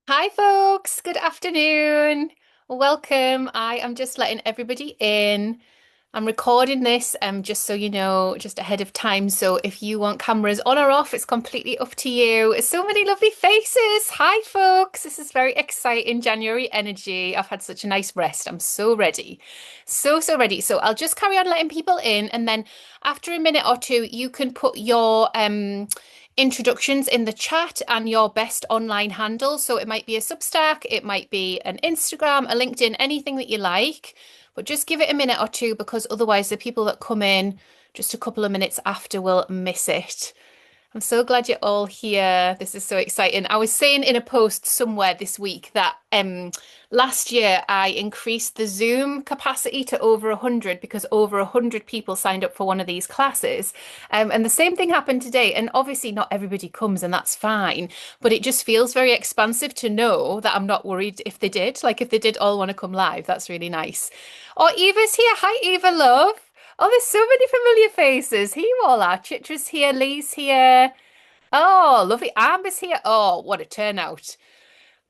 Hi, folks. Good afternoon. Welcome. I am just letting everybody in. I'm recording this, just so you know, just ahead of time. So if you want cameras on or off, it's completely up to you. So many lovely faces. Hi, folks. This is very exciting January energy. I've had such a nice rest. I'm so ready. So ready. So I'll just carry on letting people in, and then after a minute or two, you can put your introductions in the chat and your best online handle. So it might be a Substack, it might be an Instagram, a LinkedIn, anything that you like. But just give it a minute or two because otherwise the people that come in just a couple of minutes after will miss it. I'm so glad you're all here. This is so exciting. I was saying in a post somewhere this week that last year I increased the Zoom capacity to over 100 because over 100 people signed up for one of these classes. And the same thing happened today. And obviously not everybody comes and that's fine, but it just feels very expansive to know that I'm not worried if they did. Like if they did all want to come live, that's really nice. Oh, Eva's here. Hi, Eva, love. Oh, there's so many familiar faces. Here you all are. Chitra's here, Lee's here. Oh, lovely. Amber's here. Oh, what a turnout.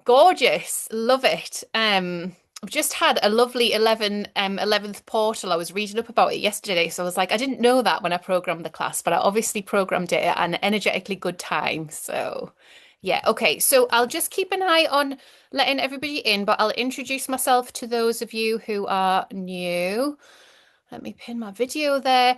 Gorgeous. Love it. I've just had a lovely 11th portal. I was reading up about it yesterday. So I was like, I didn't know that when I programmed the class, but I obviously programmed it at an energetically good time. So yeah, okay. So I'll just keep an eye on letting everybody in, but I'll introduce myself to those of you who are new. Let me pin my video there.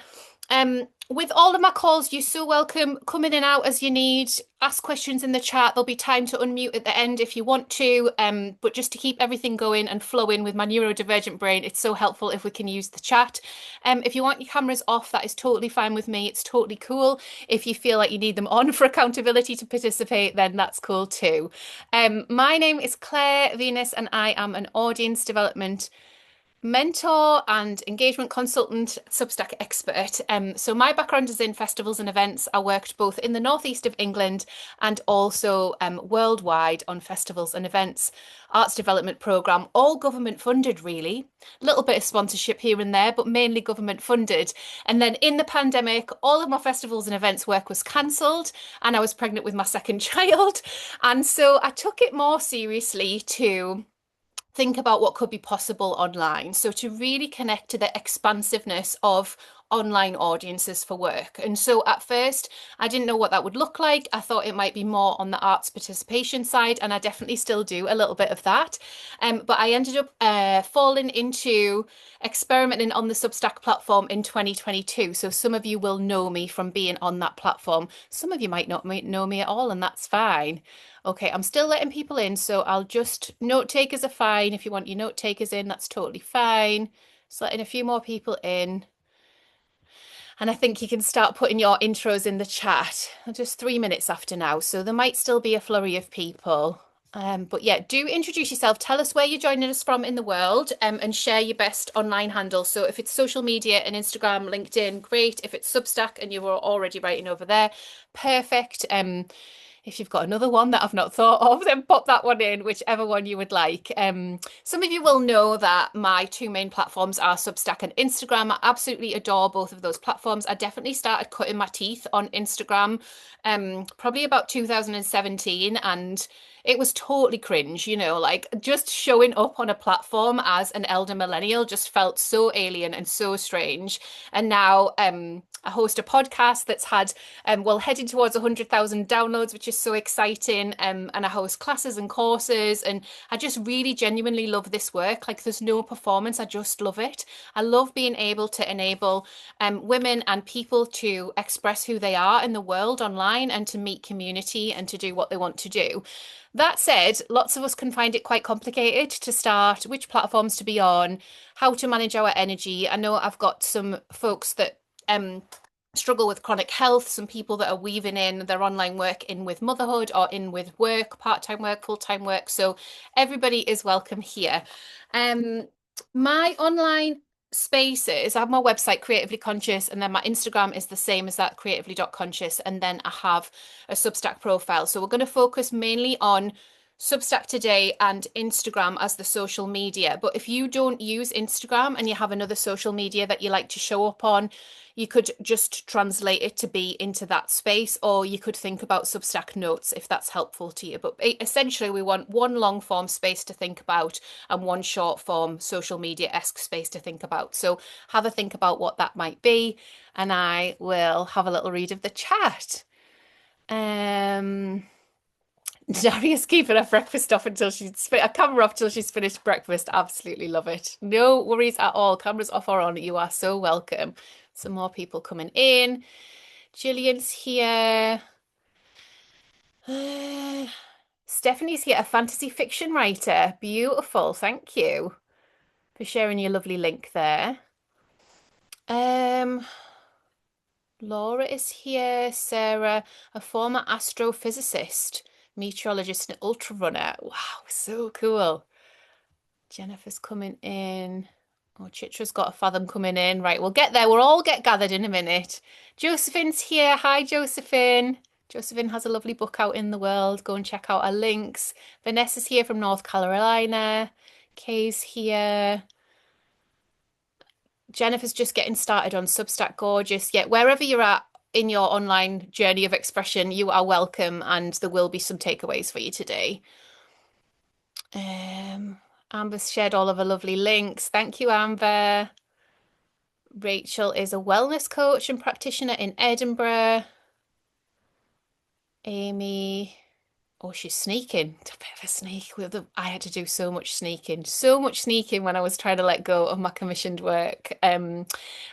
With all of my calls, you're so welcome. Come in and out as you need. Ask questions in the chat. There'll be time to unmute at the end if you want to. But just to keep everything going and flowing with my neurodivergent brain, it's so helpful if we can use the chat. If you want your cameras off, that is totally fine with me. It's totally cool. If you feel like you need them on for accountability to participate, then that's cool too. My name is Claire Venus, and I am an audience development mentor and engagement consultant, Substack expert. So my background is in festivals and events. I worked both in the northeast of England and also worldwide on festivals and events, arts development program, all government funded really. A little bit of sponsorship here and there, but mainly government funded. And then in the pandemic, all of my festivals and events work was cancelled, and I was pregnant with my second child. And so I took it more seriously to think about what could be possible online. So to really connect to the expansiveness of online audiences for work. And so at first, I didn't know what that would look like. I thought it might be more on the arts participation side, and I definitely still do a little bit of that. But I ended up falling into experimenting on the Substack platform in 2022. So some of you will know me from being on that platform. Some of you might not know me at all, and that's fine. Okay, I'm still letting people in, so I'll just note takers are fine. If you want your note takers in, that's totally fine. Just letting a few more people in. And I think you can start putting your intros in the chat. Just 3 minutes after now, so there might still be a flurry of people. But yeah, do introduce yourself. Tell us where you're joining us from in the world, and share your best online handle. So if it's social media and Instagram, LinkedIn, great. If it's Substack and you were already writing over there, perfect. If you've got another one that I've not thought of, then pop that one in, whichever one you would like. Some of you will know that my two main platforms are Substack and Instagram. I absolutely adore both of those platforms. I definitely started cutting my teeth on Instagram, probably about 2017, and it was totally cringe, like just showing up on a platform as an elder millennial just felt so alien and so strange. And now I host a podcast that's had, well, heading towards 100,000 downloads, which is so exciting. And I host classes and courses, and I just really genuinely love this work. Like there's no performance, I just love it. I love being able to enable women and people to express who they are in the world online and to meet community and to do what they want to do. That said, lots of us can find it quite complicated to start which platforms to be on, how to manage our energy. I know I've got some folks that struggle with chronic health, some people that are weaving in their online work in with motherhood or in with work, part-time work, full-time work. So everybody is welcome here. My online spaces, I have my website Creatively Conscious, and then my Instagram is the same as that, creatively.conscious, and then I have a Substack profile. So we're going to focus mainly on Substack today and Instagram as the social media. But if you don't use Instagram and you have another social media that you like to show up on, you could just translate it to be into that space, or you could think about Substack notes if that's helpful to you. But essentially, we want one long form space to think about and one short form social media-esque space to think about. So have a think about what that might be, and I will have a little read of the chat. Um, Daria's keeping her breakfast off until she's a camera off till she's finished breakfast. Absolutely love it. No worries at all. Cameras off or on. You are so welcome. Some more people coming in. Gillian's here. Stephanie's here, a fantasy fiction writer. Beautiful. Thank you for sharing your lovely link there. Um, Laura is here. Sarah, a former astrophysicist, meteorologist, and ultra runner. Wow, so cool. Jennifer's coming in. Oh, Chitra's got a fathom coming in. Right, we'll get there. We'll all get gathered in a minute. Josephine's here. Hi, Josephine. Josephine has a lovely book out in the world. Go and check out our links. Vanessa's here from North Carolina. Kay's here. Jennifer's just getting started on Substack. Gorgeous. Yeah, wherever you're at in your online journey of expression, you are welcome, and there will be some takeaways for you today. Amber's shared all of her lovely links. Thank you, Amber. Rachel is a wellness coach and practitioner in Edinburgh. Amy, oh, she's sneaking. It's a bit of a sneak. I had to do so much sneaking when I was trying to let go of my commissioned work.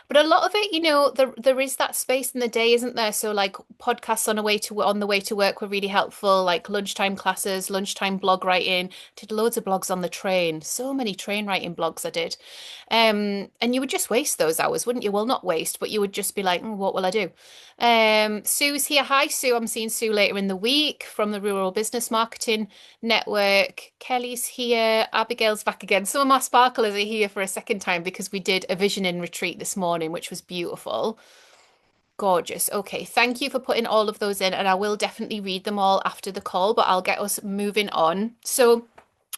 But a lot of it, there is that space in the day, isn't there? So like podcasts on the way to work were really helpful, like lunchtime classes, lunchtime blog writing. Did loads of blogs on the train. So many train writing blogs I did. And you would just waste those hours, wouldn't you? Well, not waste, but you would just be like, what will I do? Sue's here. Hi, Sue. I'm seeing Sue later in the week from the Rural Business Marketing Network. Kelly's here. Abigail's back again. Some of my sparklers are here for a second time because we did a visioning retreat this morning, which was beautiful. Gorgeous. Okay, thank you for putting all of those in, and I will definitely read them all after the call, but I'll get us moving on. So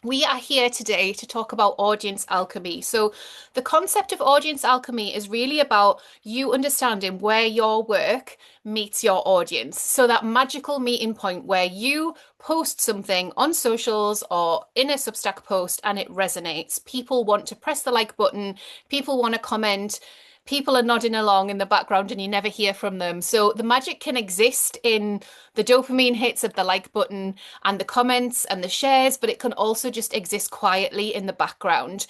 we are here today to talk about audience alchemy. So, the concept of audience alchemy is really about you understanding where your work meets your audience. So, that magical meeting point where you post something on socials or in a Substack post and it resonates. People want to press the like button, people want to comment. People are nodding along in the background and you never hear from them. So the magic can exist in the dopamine hits of the like button and the comments and the shares, but it can also just exist quietly in the background.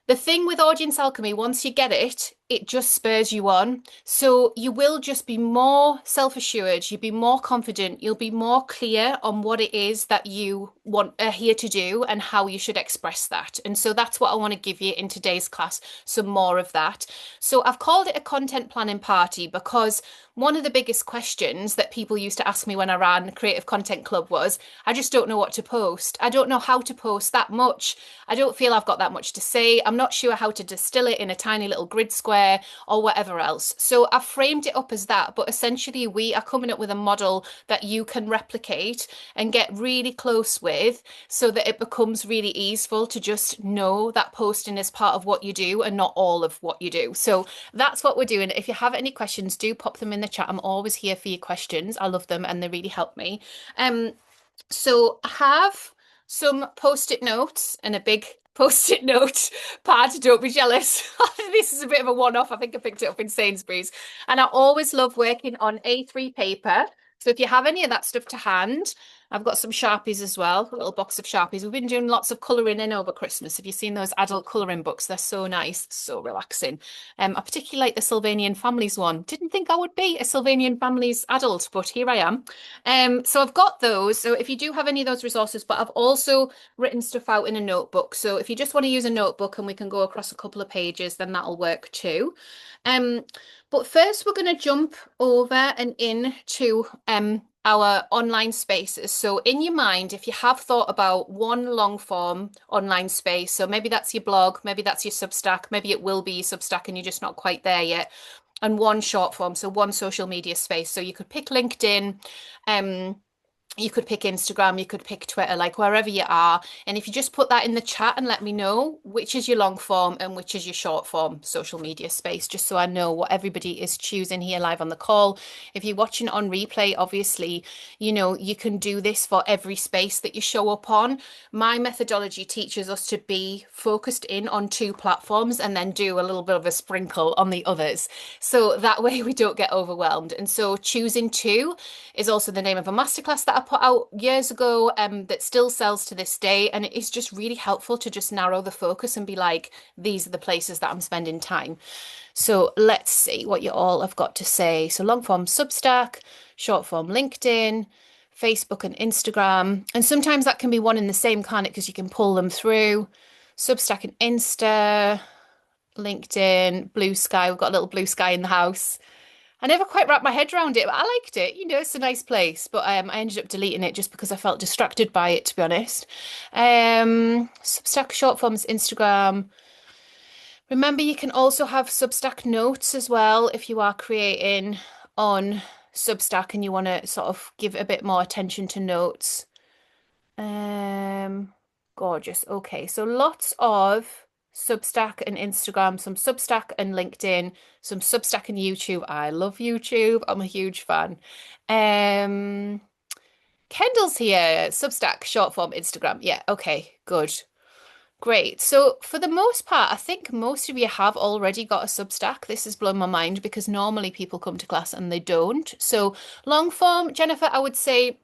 The thing with audience alchemy, once you get it, it just spurs you on. So you will just be more self-assured, you'll be more confident, you'll be more clear on what it is that you are here to do and how you should express that. And so that's what I want to give you in today's class, some more of that. So I've called it a content planning party because one of the biggest questions that people used to ask me when I ran Creative Content Club was, I just don't know what to post. I don't know how to post that much. I don't feel I've got that much to say. I'm not sure how to distill it in a tiny little grid square or whatever else. So I've framed it up as that, but essentially we are coming up with a model that you can replicate and get really close with so that it becomes really easeful to just know that posting is part of what you do and not all of what you do. So that's what we're doing. If you have any questions, do pop them in the chat. I'm always here for your questions. I love them and they really help me. So I have some post-it notes and a big post-it note pad. Don't be jealous. This is a bit of a one-off. I think I picked it up in Sainsbury's. And I always love working on A3 paper. So if you have any of that stuff to hand, I've got some Sharpies as well, a little box of Sharpies. We've been doing lots of colouring in over Christmas. Have you seen those adult colouring books? They're so nice, so relaxing. I particularly like the Sylvanian Families one. Didn't think I would be a Sylvanian Families adult, but here I am. So I've got those. So if you do have any of those resources, but I've also written stuff out in a notebook. So if you just want to use a notebook and we can go across a couple of pages, then that'll work too. But first we're going to jump over and into our online spaces. So in your mind, if you have thought about one long form online space, so maybe that's your blog, maybe that's your Substack, maybe it will be your Substack and you're just not quite there yet, and one short form, so one social media space. So you could pick LinkedIn, You could pick Instagram, you could pick Twitter, like wherever you are. And if you just put that in the chat and let me know which is your long form and which is your short form social media space, just so I know what everybody is choosing here live on the call. If you're watching on replay, obviously, you can do this for every space that you show up on. My methodology teaches us to be focused in on two platforms and then do a little bit of a sprinkle on the others. So that way we don't get overwhelmed. And so choosing two is also the name of a masterclass that I put out years ago that still sells to this day. And it is just really helpful to just narrow the focus and be like, these are the places that I'm spending time. So let's see what you all have got to say. So long form Substack, short form LinkedIn, Facebook and Instagram. And sometimes that can be one and the same, can't it? Because you can pull them through. Substack and Insta, LinkedIn, Blue Sky. We've got a little Blue Sky in the house. I never quite wrapped my head around it, but I liked it. It's a nice place. But I ended up deleting it just because I felt distracted by it, to be honest. Substack short forms, Instagram. Remember, you can also have Substack notes as well if you are creating on Substack and you want to sort of give a bit more attention to notes. Gorgeous. Okay, so lots of Substack and Instagram, some Substack and LinkedIn, some Substack and YouTube. I love YouTube. I'm a huge fan. Um, Kendall's here. Substack, short form, Instagram. Yeah, okay, good. Great. So for the most part, I think most of you have already got a Substack. This has blown my mind because normally people come to class and they don't. So long form, Jennifer, I would say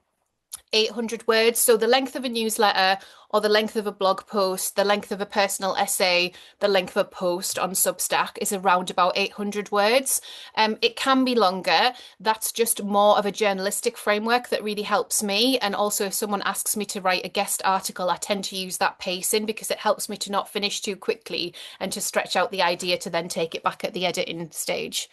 800 words. So the length of a newsletter or the length of a blog post, the length of a personal essay, the length of a post on Substack is around about 800 words. It can be longer. That's just more of a journalistic framework that really helps me. And also if someone asks me to write a guest article, I tend to use that pacing because it helps me to not finish too quickly and to stretch out the idea to then take it back at the editing stage.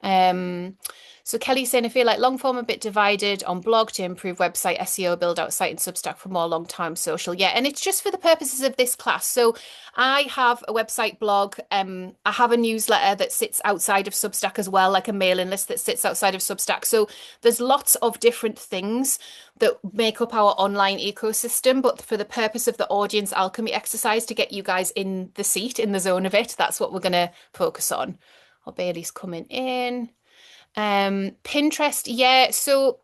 Um, so Kelly's saying, I feel like long form a bit divided on blog to improve website SEO, build out site and Substack for more long-term social. Yeah, and it's just for the purposes of this class. So I have a website blog. I have a newsletter that sits outside of Substack as well, like a mailing list that sits outside of Substack. So there's lots of different things that make up our online ecosystem. But for the purpose of the audience alchemy exercise to get you guys in the seat, in the zone of it, that's what we're going to focus on. Oh, Bailey's coming in. Pinterest, yeah. So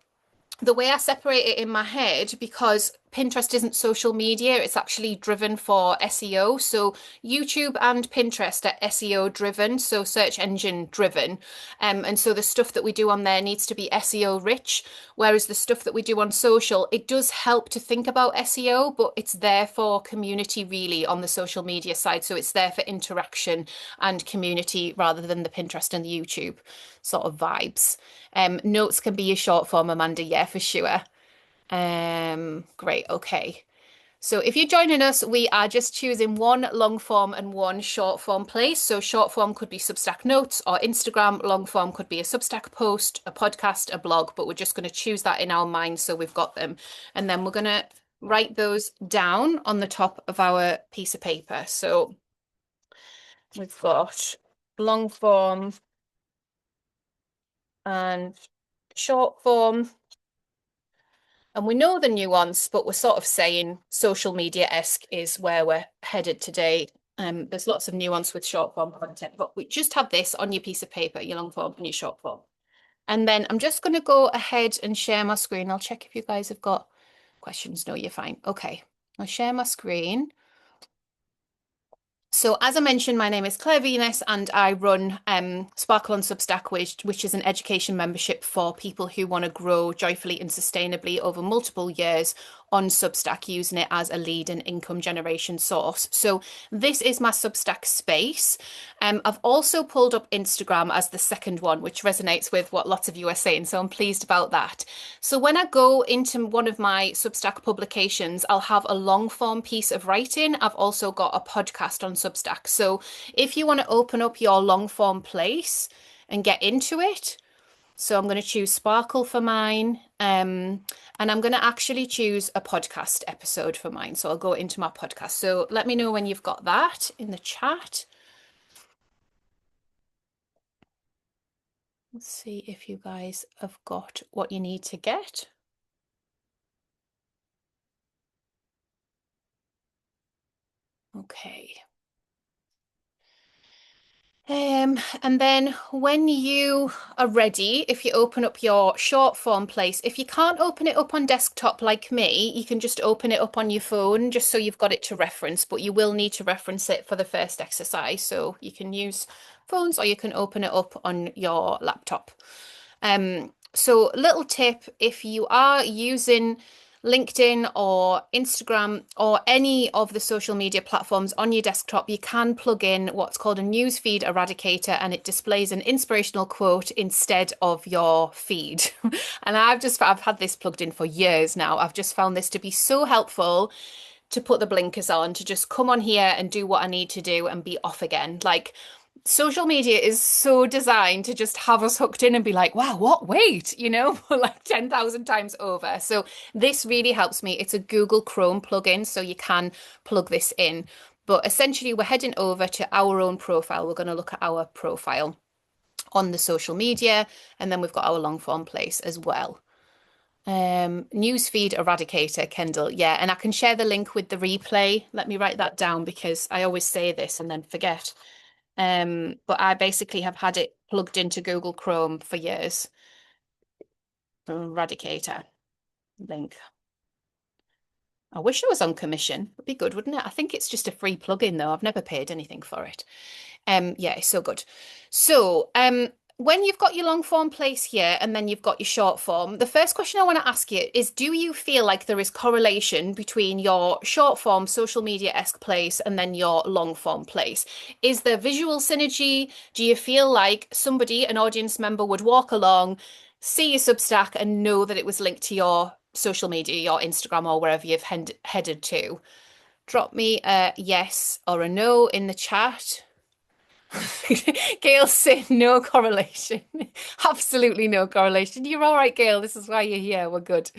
the way I separate it in my head, because Pinterest isn't social media, it's actually driven for SEO. So YouTube and Pinterest are SEO driven, so search engine driven. And so the stuff that we do on there needs to be SEO rich, whereas the stuff that we do on social, it does help to think about SEO, but it's there for community really on the social media side. So it's there for interaction and community rather than the Pinterest and the YouTube sort of vibes. Notes can be a short form, Amanda. Yeah, for sure. Great. Okay. So if you're joining us, we are just choosing one long form and one short form place. So short form could be Substack notes or Instagram. Long form could be a Substack post, a podcast, a blog, but we're just going to choose that in our minds so we've got them. And then we're going to write those down on the top of our piece of paper. So we've got long form and short form. And we know the nuance, but we're sort of saying social media-esque is where we're headed today. There's lots of nuance with short form content, but we just have this on your piece of paper, your long form and your short form. And then I'm just going to go ahead and share my screen. I'll check if you guys have got questions. No, you're fine. Okay, I'll share my screen. So as I mentioned, my name is Claire Venus and I run Sparkle on Substack, which is an education membership for people who want to grow joyfully and sustainably over multiple years on Substack, using it as a lead and income generation source. So this is my Substack space. I've also pulled up Instagram as the second one, which resonates with what lots of you are saying. So I'm pleased about that. So when I go into one of my Substack publications, I'll have a long form piece of writing. I've also got a podcast on Substack. So if you want to open up your long form place and get into it, so I'm going to choose Sparkle for mine. And I'm going to actually choose a podcast episode for mine. So I'll go into my podcast. So let me know when you've got that in the chat. Let's see if you guys have got what you need to get. Okay. And then when you are ready, if you open up your short form place, if you can't open it up on desktop like me, you can just open it up on your phone just so you've got it to reference, but you will need to reference it for the first exercise. So you can use phones or you can open it up on your laptop. So little tip, if you are using LinkedIn or Instagram or any of the social media platforms on your desktop, you can plug in what's called a newsfeed eradicator and it displays an inspirational quote instead of your feed. And I've had this plugged in for years now. I've just found this to be so helpful to put the blinkers on, to just come on here and do what I need to do and be off again. Like social media is so designed to just have us hooked in and be like, wow, what? Wait, like 10,000 times over. So this really helps me. It's a Google Chrome plugin, so you can plug this in. But essentially, we're heading over to our own profile. We're going to look at our profile on the social media, and then we've got our long form place as well. Newsfeed eradicator, Kendall. Yeah, and I can share the link with the replay. Let me write that down because I always say this and then forget. But I basically have had it plugged into Google Chrome for years. Eradicator link. I wish I was on commission. It'd be good, wouldn't it? I think it's just a free plugin though. I've never paid anything for it. Yeah, it's so good. So, when you've got your long form place here and then you've got your short form, the first question I want to ask you is, do you feel like there is correlation between your short form social media-esque place and then your long form place? Is there visual synergy? Do you feel like somebody, an audience member, would walk along, see your Substack and know that it was linked to your social media, your Instagram or wherever you've headed to? Drop me a yes or a no in the chat. Gail said no correlation. Absolutely no correlation. You're all right, Gail. This is why you're here. We're good.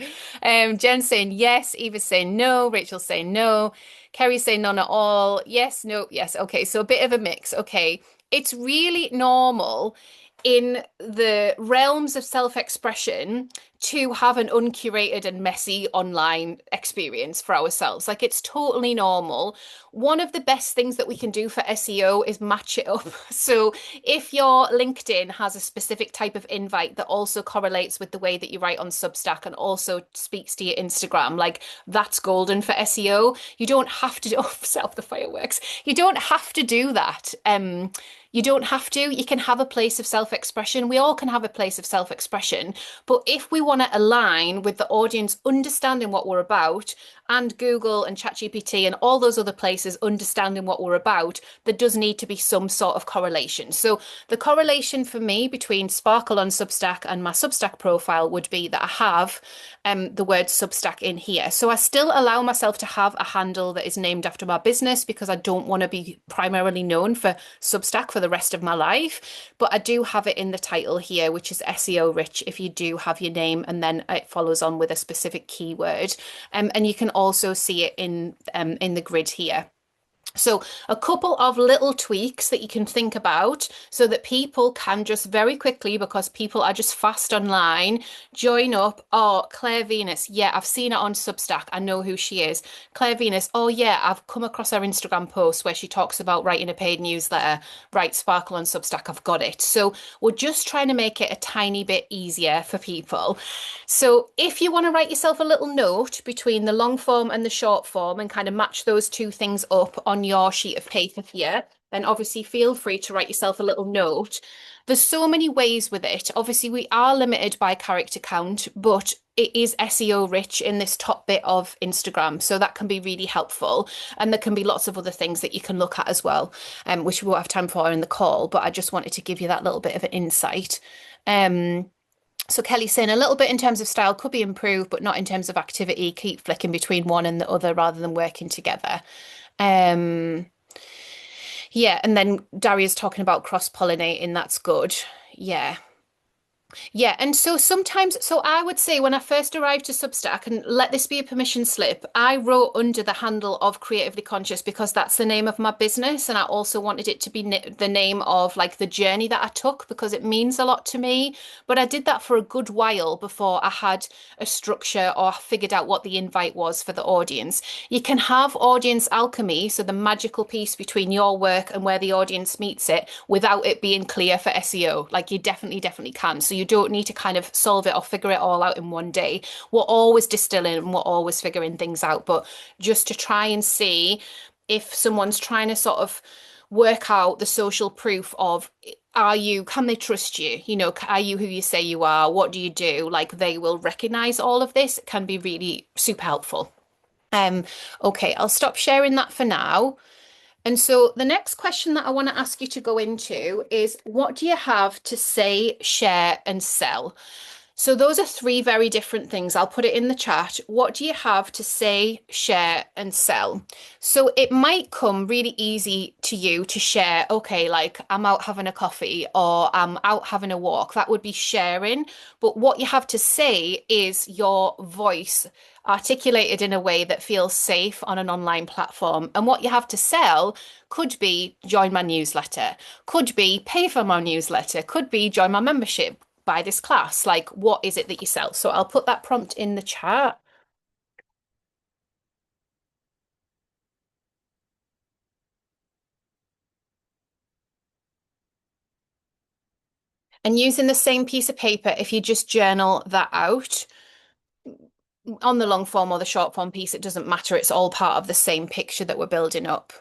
Jen saying yes. Eva's saying no. Rachel saying no. Kerry saying none at all. Yes, no, yes. Okay, so a bit of a mix. Okay. It's really normal in the realms of self-expression to have an uncurated and messy online experience for ourselves. Like it's totally normal. One of the best things that we can do for SEO is match it up. So if your LinkedIn has a specific type of invite that also correlates with the way that you write on Substack and also speaks to your Instagram, like that's golden for SEO. You don't have to do self the fireworks. You don't have to do that. You don't have to. You can have a place of self-expression. We all can have a place of self-expression. But if we want to align with the audience understanding what we're about and Google and ChatGPT and all those other places understanding what we're about, there does need to be some sort of correlation. So the correlation for me between Sparkle on Substack and my Substack profile would be that I have the word Substack in here. So I still allow myself to have a handle that is named after my business because I don't want to be primarily known for Substack for the rest of my life. But I do have it in the title here, which is SEO rich if you do have your name and then it follows on with a specific keyword. And you can also see it in the grid here. So a couple of little tweaks that you can think about so that people can just very quickly, because people are just fast online, join up. Oh, Claire Venus. Yeah, I've seen her on Substack. I know who she is. Claire Venus. Oh, yeah, I've come across her Instagram post where she talks about writing a paid newsletter. Right, Sparkle on Substack. I've got it. So we're just trying to make it a tiny bit easier for people. So if you want to write yourself a little note between the long form and the short form and kind of match those two things up on your sheet of paper here, then obviously feel free to write yourself a little note. There's so many ways with it. Obviously, we are limited by character count, but it is SEO rich in this top bit of Instagram. So that can be really helpful. And there can be lots of other things that you can look at as well, which we won't have time for in the call. But I just wanted to give you that little bit of an insight. So Kelly's saying a little bit in terms of style could be improved, but not in terms of activity. Keep flicking between one and the other rather than working together. Um, yeah, and then Daria's talking about cross-pollinating. That's good. Yeah. Yeah, and so sometimes, so I would say when I first arrived to Substack, and let this be a permission slip, I wrote under the handle of Creatively Conscious because that's the name of my business, and I also wanted it to be the name of like the journey that I took because it means a lot to me. But I did that for a good while before I had a structure or figured out what the invite was for the audience. You can have audience alchemy, so the magical piece between your work and where the audience meets it, without it being clear for SEO. Like you definitely can. So you don't need to kind of solve it or figure it all out in one day. We're always distilling and we're always figuring things out, but just to try and see if someone's trying to sort of work out the social proof of can they trust you? You know, are you who you say you are? What do you do? Like they will recognize all of this. It can be really super helpful. Um, okay, I'll stop sharing that for now. And so the next question that I want to ask you to go into is what do you have to say, share, and sell? So those are three very different things. I'll put it in the chat. What do you have to say, share, and sell? So it might come really easy to you to share, okay, like I'm out having a coffee or I'm out having a walk. That would be sharing. But what you have to say is your voice articulated in a way that feels safe on an online platform. And what you have to sell could be join my newsletter, could be pay for my newsletter, could be join my membership, buy this class. Like, what is it that you sell? So I'll put that prompt in the chat. And using the same piece of paper, if you just journal that out on the long form or the short form piece, it doesn't matter. It's all part of the same picture that we're building up.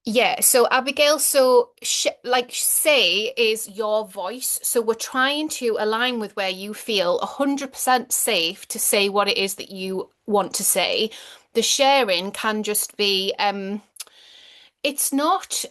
Yeah, so Abigail, so sh like say is your voice. So we're trying to align with where you feel 100% safe to say what it is that you want to say. The sharing can just be it's not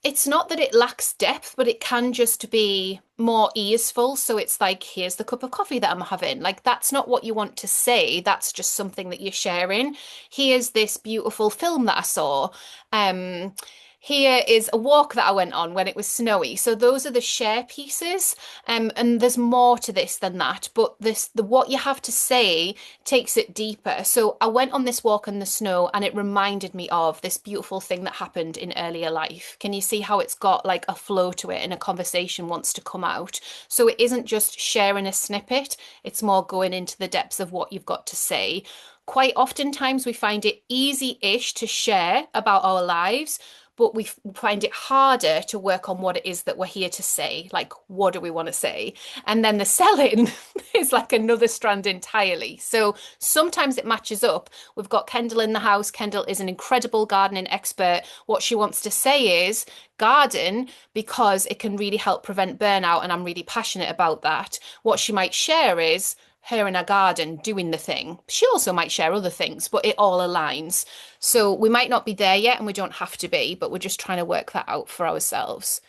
it's not that it lacks depth, but it can just be more easeful. So it's like, here's the cup of coffee that I'm having. Like, that's not what you want to say. That's just something that you're sharing. Here's this beautiful film that I saw. Um, Here is a walk that I went on when it was snowy. So those are the share pieces. And there's more to this than that. But the what you have to say takes it deeper. So I went on this walk in the snow and it reminded me of this beautiful thing that happened in earlier life. Can you see how it's got like a flow to it and a conversation wants to come out? So it isn't just sharing a snippet, it's more going into the depths of what you've got to say. Quite oftentimes we find it easy-ish to share about our lives, but we find it harder to work on what it is that we're here to say. Like, what do we want to say? And then the selling is like another strand entirely. So sometimes it matches up. We've got Kendall in the house. Kendall is an incredible gardening expert. What she wants to say is garden because it can really help prevent burnout. And I'm really passionate about that. What she might share is her in a garden doing the thing. She also might share other things, but it all aligns. So we might not be there yet and we don't have to be, but we're just trying to work that out for ourselves.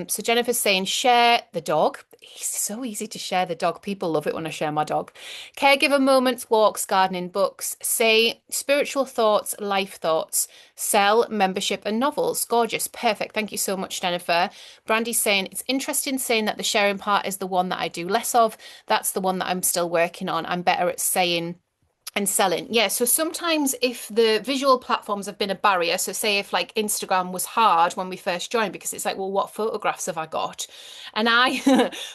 So Jennifer's saying share the dog. It's so easy to share the dog. People love it when I share my dog. Caregiver moments, walks, gardening, books. Say spiritual thoughts, life thoughts. Sell membership and novels. Gorgeous. Perfect. Thank you so much, Jennifer. Brandy's saying it's interesting saying that the sharing part is the one that I do less of. That's the one that I'm still working on. I'm better at saying and selling. Yeah, so sometimes if the visual platforms have been a barrier, so say if like Instagram was hard when we first joined, because it's like, well, what photographs have I got? And I,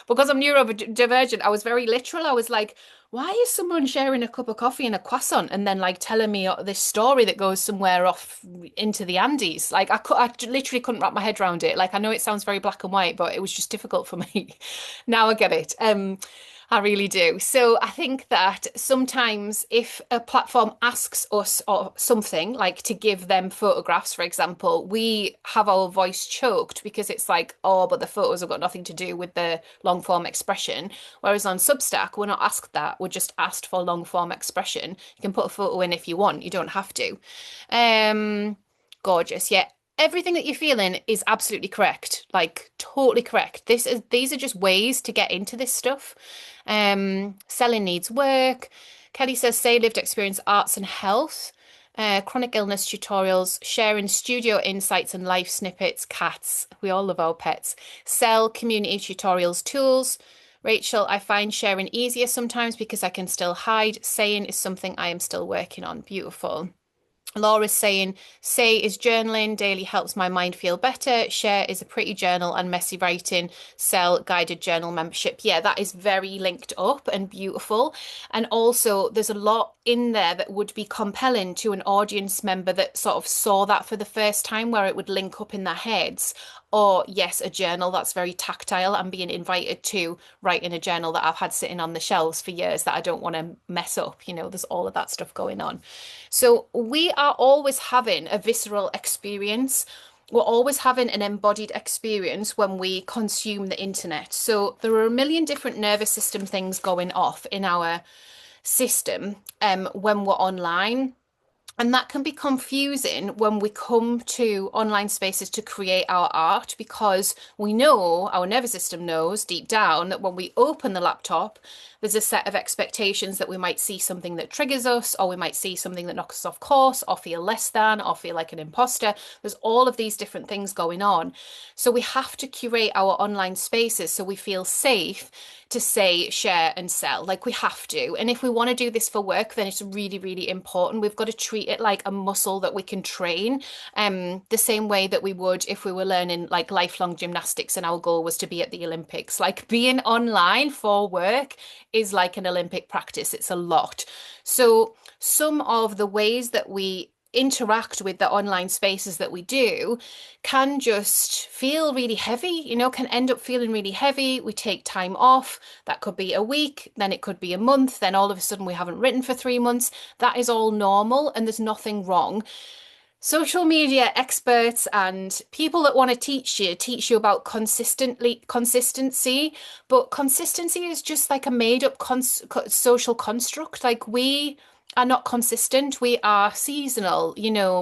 because I'm neurodivergent, I was very literal. I was like, why is someone sharing a cup of coffee and a croissant and then like telling me this story that goes somewhere off into the Andes? Like I literally couldn't wrap my head around it. Like I know it sounds very black and white, but it was just difficult for me. Now I get it. I really do. So I think that sometimes if a platform asks us or something like to give them photographs, for example, we have our voice choked because it's like, oh, but the photos have got nothing to do with the long form expression. Whereas on Substack, we're not asked that. We're just asked for long form expression. You can put a photo in if you want. You don't have to. Um, Gorgeous. Yeah. Everything that you're feeling is absolutely correct, like totally correct. These are just ways to get into this stuff. Selling needs work. Kelly says, say lived experience, arts and health. chronic illness tutorials, sharing studio insights and life snippets, cats, we all love our pets, sell community tutorials, tools. Rachel, I find sharing easier sometimes because I can still hide. Saying is something I am still working on. Beautiful. Laura's saying, say is journaling, daily helps my mind feel better. Share is a pretty journal and messy writing. Sell guided journal membership. Yeah, that is very linked up and beautiful. And also, there's a lot in there that would be compelling to an audience member that sort of saw that for the first time, where it would link up in their heads. Or, yes, a journal that's very tactile. I'm being invited to write in a journal that I've had sitting on the shelves for years that I don't want to mess up. There's all of that stuff going on. So we are always having a visceral experience. We're always having an embodied experience when we consume the internet. So there are a million different nervous system things going off in our system when we're online. And that can be confusing when we come to online spaces to create our art, because we know, our nervous system knows deep down, that when we open the laptop, there's a set of expectations that we might see something that triggers us, or we might see something that knocks us off course, or feel less than, or feel like an imposter. There's all of these different things going on. So we have to curate our online spaces so we feel safe to say, share, and sell. Like, we have to. And if we want to do this for work, then it's really, really important. We've got to treat it like a muscle that we can train, the same way that we would if we were learning like lifelong gymnastics and our goal was to be at the Olympics. Like, being online for work is like an Olympic practice. It's a lot. So some of the ways that we interact with the online spaces that we do can just feel really heavy, can end up feeling really heavy. We take time off. That could be a week, then it could be a month, then all of a sudden we haven't written for 3 months. That is all normal and there's nothing wrong. Social media experts and people that want to teach you about consistency, but consistency is just like a made up social construct. Like, we are not consistent. We are seasonal.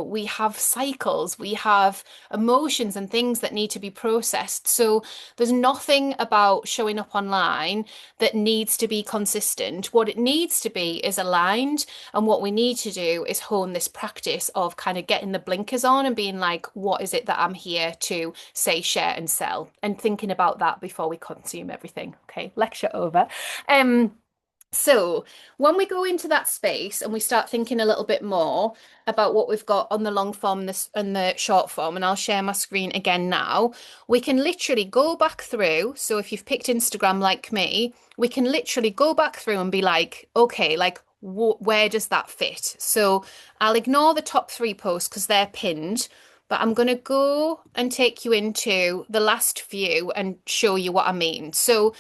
We have cycles, we have emotions and things that need to be processed. So there's nothing about showing up online that needs to be consistent. What it needs to be is aligned. And what we need to do is hone this practice of kind of getting the blinkers on and being like, what is it that I'm here to say, share, and sell? And thinking about that before we consume everything. Okay, lecture over. So when we go into that space and we start thinking a little bit more about what we've got on the long form and the short form, and I'll share my screen again now, we can literally go back through. So if you've picked Instagram like me, we can literally go back through and be like, okay, like where does that fit? So I'll ignore the top 3 posts because they're pinned, but I'm going to go and take you into the last few and show you what I mean. So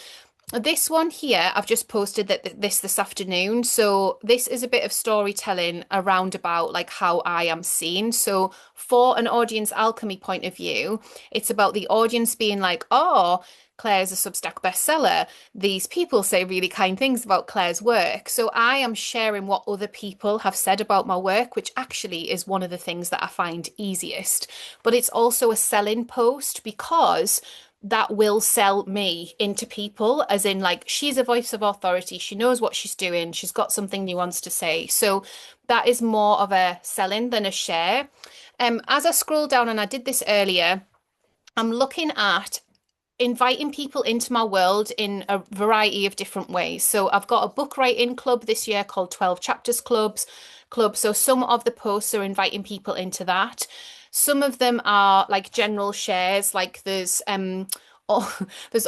this one here, I've just posted this afternoon. So this is a bit of storytelling around about like how I am seen. So for an audience alchemy point of view, it's about the audience being like, oh, Claire's a Substack bestseller. These people say really kind things about Claire's work. So I am sharing what other people have said about my work, which actually is one of the things that I find easiest. But it's also a sell-in post because that will sell me into people, as in like, she's a voice of authority, she knows what she's doing, she's got something nuanced to say. So that is more of a sell-in than a share. As I scroll down, and I did this earlier, I'm looking at inviting people into my world in a variety of different ways. So I've got a book writing club this year called 12 Chapters Club. So some of the posts are inviting people into that. Some of them are like general shares, like there's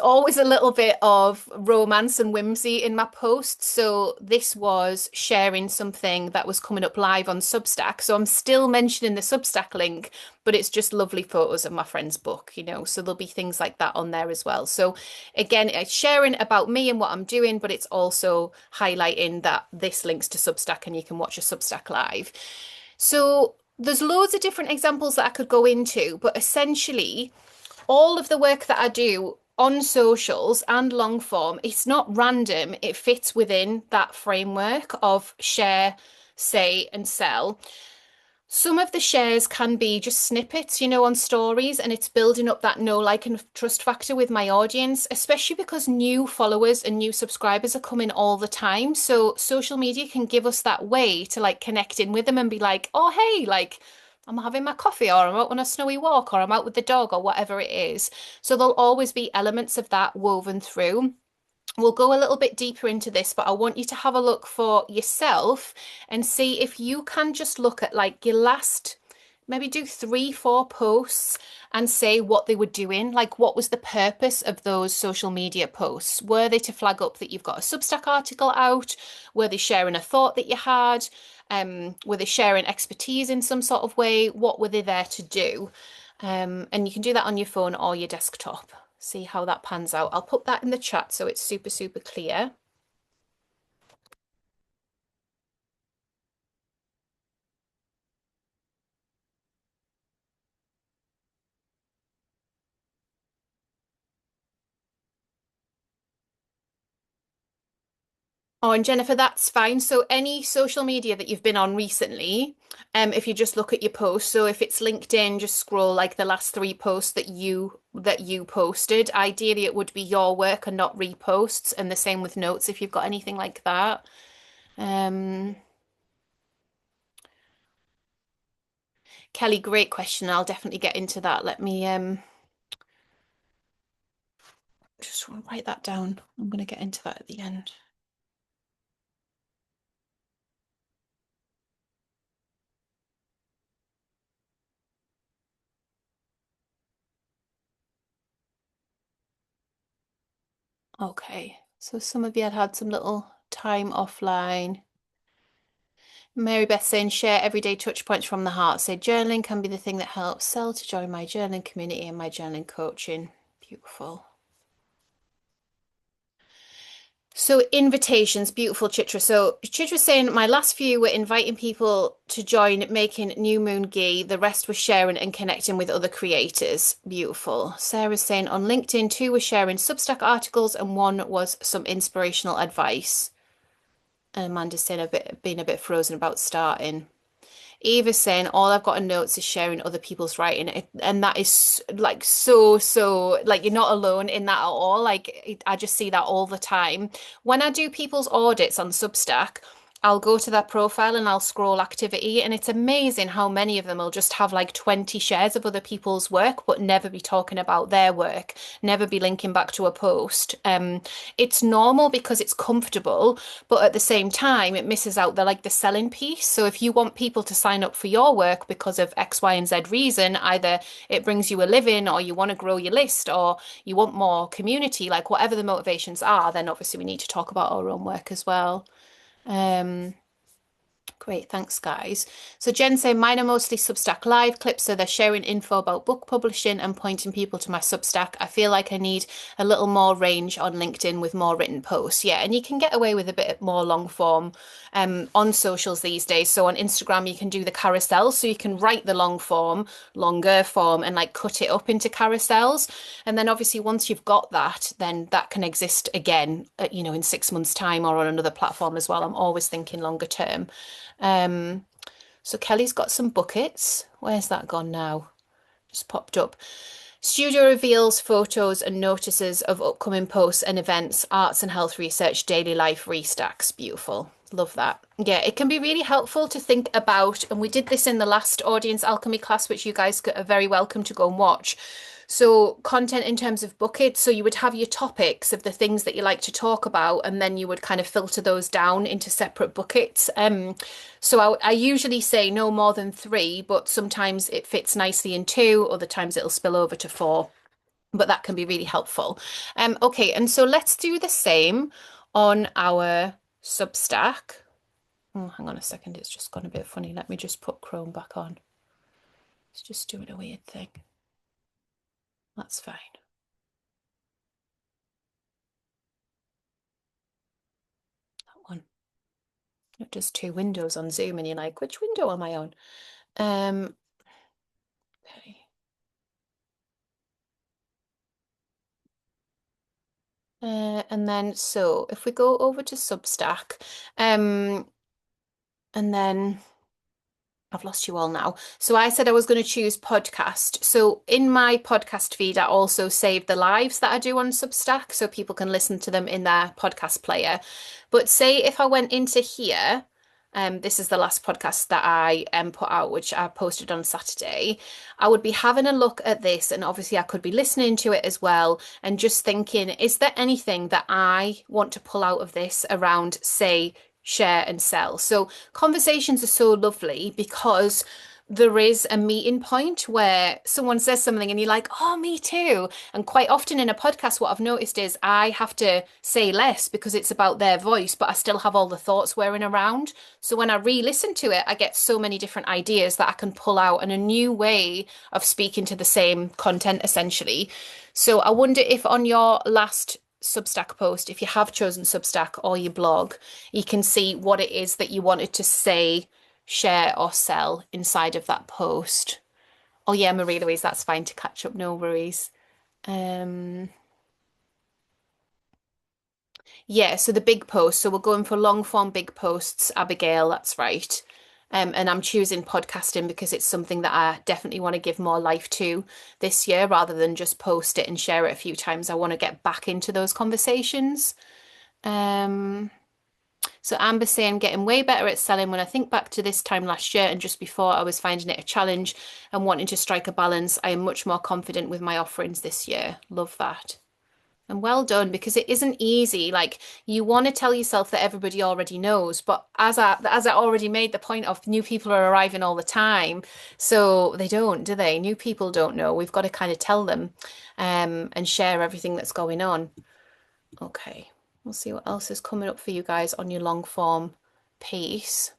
always a little bit of romance and whimsy in my posts. So this was sharing something that was coming up live on Substack. So I'm still mentioning the Substack link, but it's just lovely photos of my friend's book, so there'll be things like that on there as well. So again, it's sharing about me and what I'm doing, but it's also highlighting that this links to Substack and you can watch a Substack live. So there's loads of different examples that I could go into, but essentially all of the work that I do on socials and long form, it's not random. It fits within that framework of share, say, and sell. Some of the shares can be just snippets, on stories, and it's building up that know, like, and trust factor with my audience, especially because new followers and new subscribers are coming all the time. So social media can give us that way to like connect in with them and be like, oh, hey, like, I'm having my coffee, or I'm out on a snowy walk, or I'm out with the dog, or whatever it is. So there'll always be elements of that woven through. We'll go a little bit deeper into this, but I want you to have a look for yourself and see if you can just look at like your last, maybe do three, four posts and say what they were doing. Like, what was the purpose of those social media posts? Were they to flag up that you've got a Substack article out? Were they sharing a thought that you had? Were they sharing expertise in some sort of way? What were they there to do? And you can do that on your phone or your desktop. See how that pans out. I'll put that in the chat so it's super, super clear. Oh, and Jennifer, that's fine. So any social media that you've been on recently, if you just look at your posts, so if it's LinkedIn, just scroll like the last three posts that you posted. Ideally, it would be your work and not reposts, and the same with notes if you've got anything like that. Um, Kelly, great question. I'll definitely get into that. Let me just write that down. I'm going to get into that at the end. Okay, so some of you had some little time offline. Mary Beth saying share everyday touch points from the heart. Say journaling can be the thing that helps. Sell to join my journaling community and my journaling coaching. Beautiful. So invitations, beautiful Chitra. So Chitra's saying my last few were inviting people to join making New Moon Ghee. The rest was sharing and connecting with other creators. Beautiful. Sarah's saying on LinkedIn, two were sharing Substack articles and one was some inspirational advice. And Amanda's saying being a bit frozen about starting. Eva's saying all I've got in notes is sharing other people's writing, and that is like so like you're not alone in that at all. Like I just see that all the time when I do people's audits on Substack. I'll go to their profile and I'll scroll activity, and it's amazing how many of them will just have like 20 shares of other people's work, but never be talking about their work, never be linking back to a post. It's normal because it's comfortable, but at the same time, it misses out the selling piece. So if you want people to sign up for your work because of X, Y, and Z reason, either it brings you a living or you want to grow your list or you want more community, like whatever the motivations are, then obviously we need to talk about our own work as well. Um, Great, thanks, guys. So Jen saying mine are mostly Substack live clips, so they're sharing info about book publishing and pointing people to my Substack. I feel like I need a little more range on LinkedIn with more written posts. Yeah, and you can get away with a bit more long form on socials these days. So on Instagram, you can do the carousel, so you can write the long form, longer form, and like cut it up into carousels. And then obviously once you've got that, then that can exist again, in 6 months' time or on another platform as well. I'm always thinking longer term. Um, so Kelly's got some buckets. Where's that gone now? Just popped up. Studio reveals photos and notices of upcoming posts and events, arts and health research, daily life restacks. Beautiful. Love that. Yeah, it can be really helpful to think about, and we did this in the last audience alchemy class, which you guys are very welcome to go and watch. So content in terms of buckets, so you would have your topics of the things that you like to talk about, and then you would kind of filter those down into separate buckets. So I usually say no more than three, but sometimes it fits nicely in two, other times it'll spill over to four, but that can be really helpful. Okay, and so let's do the same on our Substack. Oh, hang on a second, it's just gone a bit funny. Let me just put Chrome back on. It's just doing a weird thing. That's fine. That one. It does two windows on Zoom, and you're like, which window am I on? Okay. And then so if we go over to Substack, and then I've lost you all now. So I said I was going to choose podcast. So in my podcast feed, I also save the lives that I do on Substack so people can listen to them in their podcast player. But say if I went into here, this is the last podcast that I put out, which I posted on Saturday. I would be having a look at this, and obviously I could be listening to it as well, and just thinking, is there anything that I want to pull out of this around, say, share and sell? So conversations are so lovely because there is a meeting point where someone says something and you're like, oh, me too. And quite often in a podcast, what I've noticed is I have to say less because it's about their voice, but I still have all the thoughts whirring around. So when I re-listen to it, I get so many different ideas that I can pull out and a new way of speaking to the same content, essentially. So I wonder if on your last Substack post, if you have chosen Substack or your blog, you can see what it is that you wanted to say, share, or sell inside of that post. Oh yeah, Marie Louise, that's fine to catch up, no worries. Um, yeah, so the big post. So we're going for long form big posts, Abigail, that's right. And I'm choosing podcasting because it's something that I definitely want to give more life to this year rather than just post it and share it a few times. I want to get back into those conversations. Um, So Amber's saying, getting way better at selling. When I think back to this time last year and just before, I was finding it a challenge and wanting to strike a balance. I am much more confident with my offerings this year. Love that. And well done, because it isn't easy. Like you want to tell yourself that everybody already knows, but as I already made the point of, new people are arriving all the time, so they don't, do they? New people don't know. We've got to kind of tell them, and share everything that's going on. Okay, we'll see what else is coming up for you guys on your long form piece.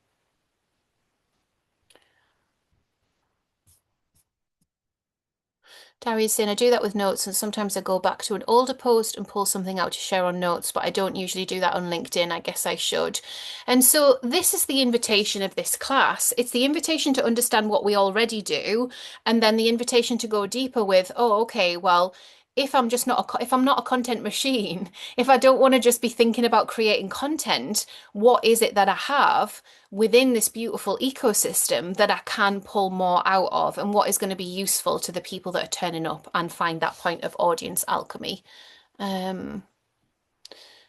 Darius saying, I do that with notes, and sometimes I go back to an older post and pull something out to share on notes, but I don't usually do that on LinkedIn. I guess I should. And so this is the invitation of this class. It's the invitation to understand what we already do, and then the invitation to go deeper with, oh, okay, well, if I'm not a content machine, if I don't want to just be thinking about creating content, what is it that I have within this beautiful ecosystem that I can pull more out of, and what is going to be useful to the people that are turning up and find that point of audience alchemy. Um,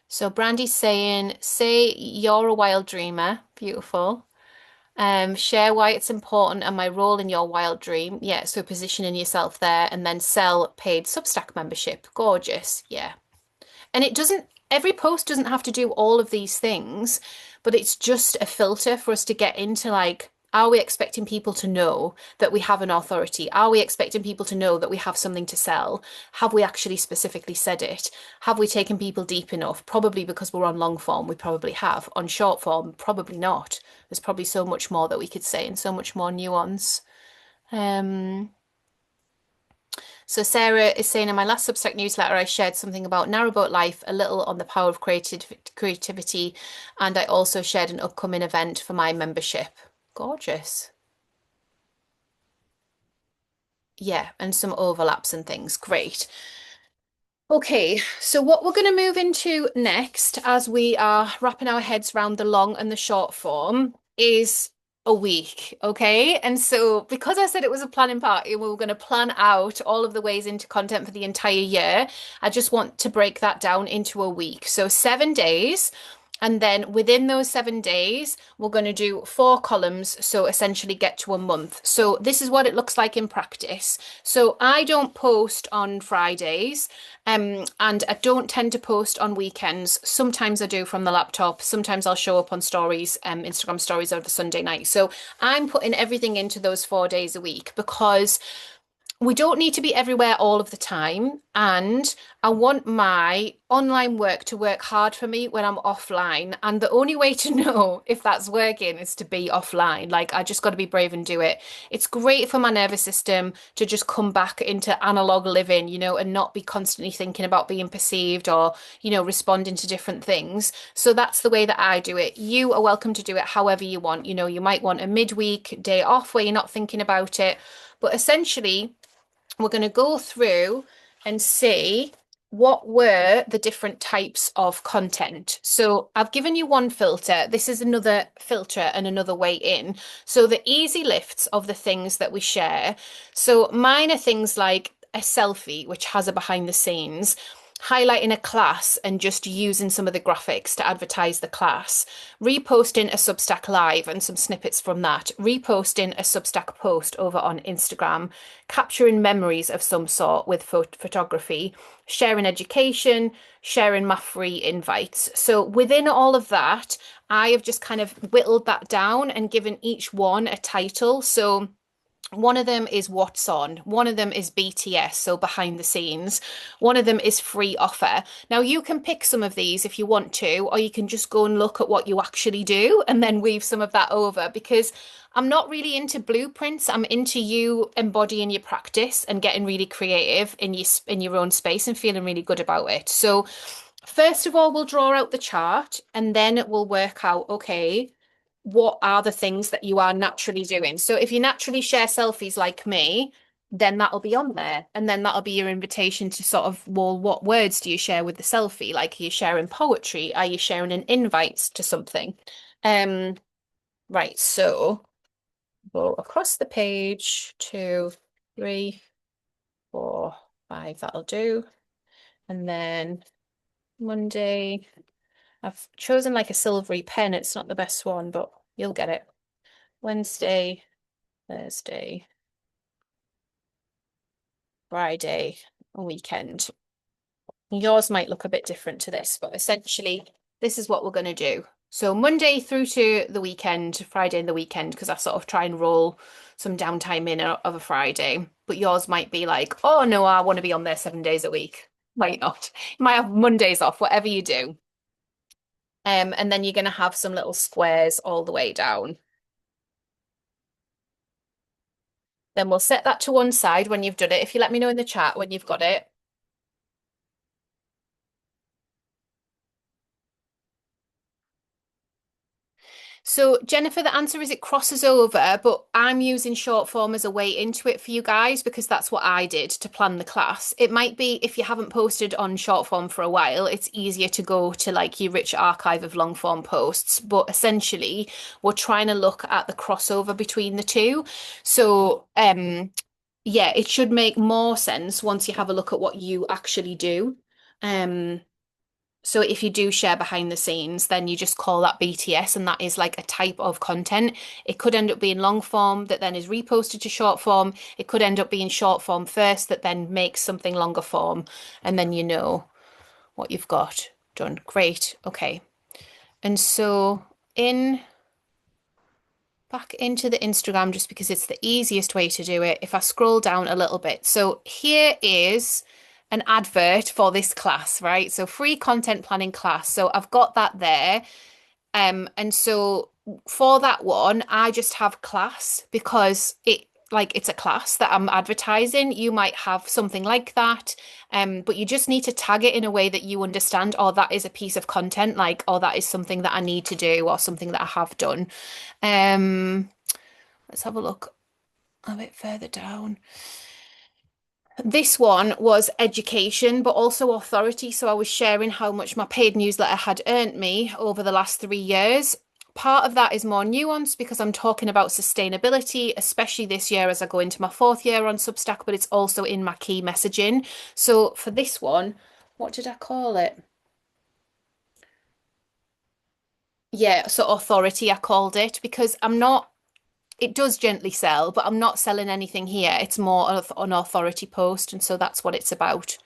so Brandy's saying, say you're a wild dreamer. Beautiful. Share why it's important and my role in your wild dream. Yeah, so positioning yourself there and then sell paid Substack membership. Gorgeous. Yeah. And it doesn't, every post doesn't have to do all of these things, but it's just a filter for us to get into, like, are we expecting people to know that we have an authority? Are we expecting people to know that we have something to sell? Have we actually specifically said it? Have we taken people deep enough? Probably because we're on long form, we probably have. On short form, probably not. There's probably so much more that we could say and so much more nuance. Um, so Sarah is saying, in my last Substack newsletter, I shared something about narrowboat life, a little on the power of creativity, and I also shared an upcoming event for my membership. Gorgeous. Yeah, and some overlaps and things. Great. Okay, so what we're going to move into next, as we are wrapping our heads around the long and the short form, is a week. Okay, and so because I said it was a planning party, we were going to plan out all of the ways into content for the entire year. I just want to break that down into a week. So 7 days. And then within those 7 days, we're going to do 4 columns. So essentially get to a month. So this is what it looks like in practice. So I don't post on Fridays, and I don't tend to post on weekends. Sometimes I do from the laptop. Sometimes I'll show up on stories, Instagram stories over the Sunday night. So I'm putting everything into those 4 days a week because we don't need to be everywhere all of the time. And I want my online work to work hard for me when I'm offline. And the only way to know if that's working is to be offline. Like, I just got to be brave and do it. It's great for my nervous system to just come back into analog living, and not be constantly thinking about being perceived or, responding to different things. So that's the way that I do it. You are welcome to do it however you want. You might want a midweek day off where you're not thinking about it. But essentially, we're going to go through and see what were the different types of content. So I've given you one filter. This is another filter and another way in. So the easy lifts of the things that we share. So mine are things like a selfie, which has a behind the scenes, highlighting a class and just using some of the graphics to advertise the class, reposting a Substack live and some snippets from that, reposting a Substack post over on Instagram, capturing memories of some sort with photography, sharing education, sharing my free invites. So within all of that, I have just kind of whittled that down and given each one a title. So one of them is what's on, one of them is BTS, so behind the scenes, one of them is free offer. Now, you can pick some of these if you want to, or you can just go and look at what you actually do and then weave some of that over because I'm not really into blueprints. I'm into you embodying your practice and getting really creative in your own space and feeling really good about it. So, first of all, we'll draw out the chart and then it will work out, okay, what are the things that you are naturally doing? So if you naturally share selfies like me, then that'll be on there. And then that'll be your invitation to sort of, well, what words do you share with the selfie? Like, are you sharing poetry? Are you sharing an invite to something? Um, right, so go across the page, 2, 3, 4, 5, that'll do. And then Monday, I've chosen like a silvery pen. It's not the best one, but you'll get it. Wednesday, Thursday, Friday, weekend. Yours might look a bit different to this, but essentially, this is what we're going to do. So Monday through to the weekend, Friday and the weekend, because I sort of try and roll some downtime in of a Friday. But yours might be like, oh no, I want to be on there 7 days a week. Might not. You might have Mondays off, whatever you do. And then you're going to have some little squares all the way down. Then we'll set that to one side when you've done it. If you let me know in the chat when you've got it. So, Jennifer, the answer is it crosses over, but I'm using short form as a way into it for you guys because that's what I did to plan the class. It might be if you haven't posted on short form for a while, it's easier to go to like your rich archive of long form posts. But essentially, we're trying to look at the crossover between the two. So, yeah, it should make more sense once you have a look at what you actually do. Um, so if you do share behind the scenes, then you just call that BTS, and that is like a type of content. It could end up being long form that then is reposted to short form. It could end up being short form first that then makes something longer form, and then you know what you've got done. Great. Okay. And so in back into the Instagram just because it's the easiest way to do it. If I scroll down a little bit. So here is an advert for this class, right? So free content planning class. So I've got that there. And so for that one, I just have class because it's a class that I'm advertising. You might have something like that. But you just need to tag it in a way that you understand, or that is a piece of content, like, or that is something that I need to do, or something that I have done. Um, let's have a look a bit further down. This one was education, but also authority. So I was sharing how much my paid newsletter had earned me over the last 3 years. Part of that is more nuanced because I'm talking about sustainability, especially this year as I go into my fourth year on Substack, but it's also in my key messaging. So for this one, what did I call it? Yeah, so authority, I called it because it does gently sell, but I'm not selling anything here. It's more of an authority post. And so that's what it's about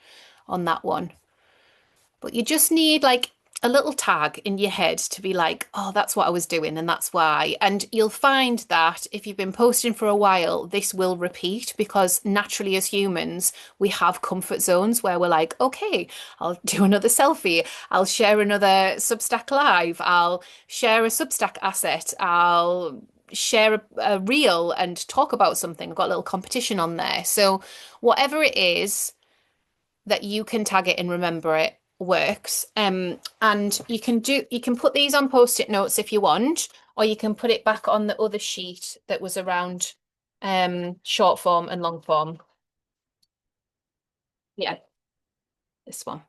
on that one. But you just need like a little tag in your head to be like, oh, that's what I was doing and that's why. And you'll find that if you've been posting for a while, this will repeat because naturally as humans, we have comfort zones where we're like, okay, I'll do another selfie. I'll share another Substack live. I'll share a Substack asset. I'll share a reel and talk about something. I've got a little competition on there. So whatever it is that you can tag it and remember it works. And you can put these on post-it notes if you want, or you can put it back on the other sheet that was around short form and long form. Yeah. This one.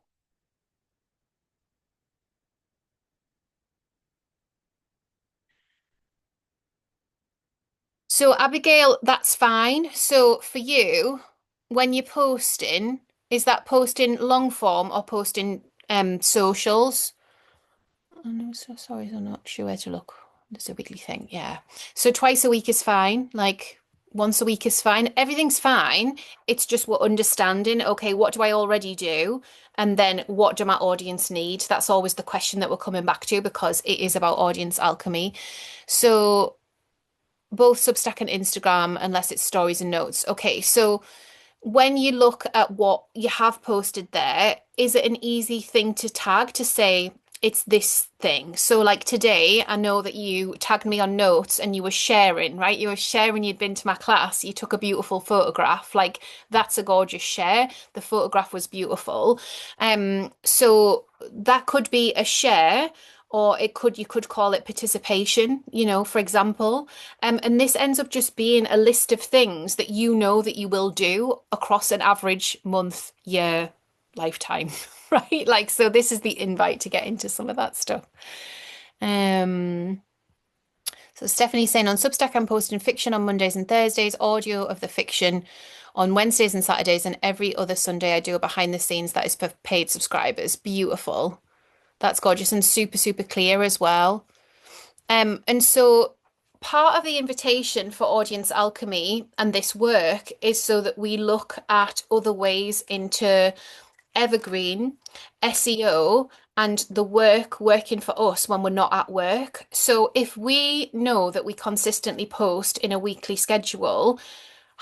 So, Abigail, that's fine. So, for you, when you're posting, is that posting long form or posting socials? I'm so sorry, I'm not sure where to look. There's a weekly thing, yeah. So twice a week is fine. Like once a week is fine. Everything's fine. It's just we're understanding, okay, what do I already do? And then what do my audience need? That's always the question that we're coming back to because it is about audience alchemy. So both Substack and Instagram, unless it's stories and notes. Okay, so when you look at what you have posted there, is it an easy thing to tag to say it's this thing? So, like today, I know that you tagged me on notes and you were sharing, right? You were sharing you'd been to my class, you took a beautiful photograph. Like, that's a gorgeous share. The photograph was beautiful. So that could be a share. Or you could call it participation, for example. And this ends up just being a list of things that you know that you will do across an average month, year, lifetime, right? Like, so this is the invite to get into some of that stuff. Um, so Stephanie's saying on Substack, I'm posting fiction on Mondays and Thursdays, audio of the fiction on Wednesdays and Saturdays, and every other Sunday I do a behind the scenes that is for paid subscribers. Beautiful. That's gorgeous and super, super clear as well. And so part of the invitation for Audience Alchemy and this work is so that we look at other ways into evergreen SEO and the work working for us when we're not at work. So if we know that we consistently post in a weekly schedule,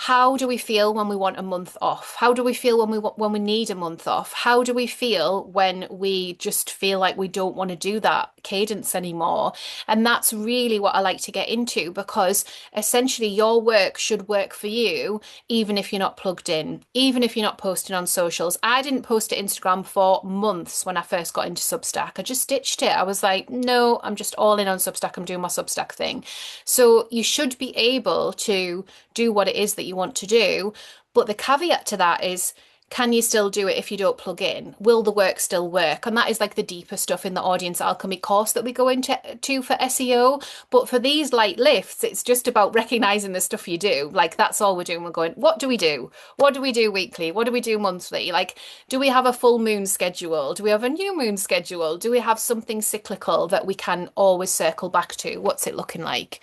how do we feel when we want a month off? How do we feel when we need a month off? How do we feel when we just feel like we don't want to do that cadence anymore? And that's really what I like to get into because essentially your work should work for you even if you're not plugged in, even if you're not posting on socials. I didn't post to Instagram for months when I first got into Substack. I just ditched it. I was like, no, I'm just all in on Substack. I'm doing my Substack thing. So you should be able to do what it is that you want to do. But the caveat to that is, can you still do it if you don't plug in? Will the work still work? And that is like the deeper stuff in the audience alchemy course that we go into for SEO. But for these light lifts, it's just about recognizing the stuff you do. Like that's all we're doing. We're going, what do we do? What do we do weekly? What do we do monthly? Like, do we have a full moon schedule? Do we have a new moon schedule? Do we have something cyclical that we can always circle back to? What's it looking like?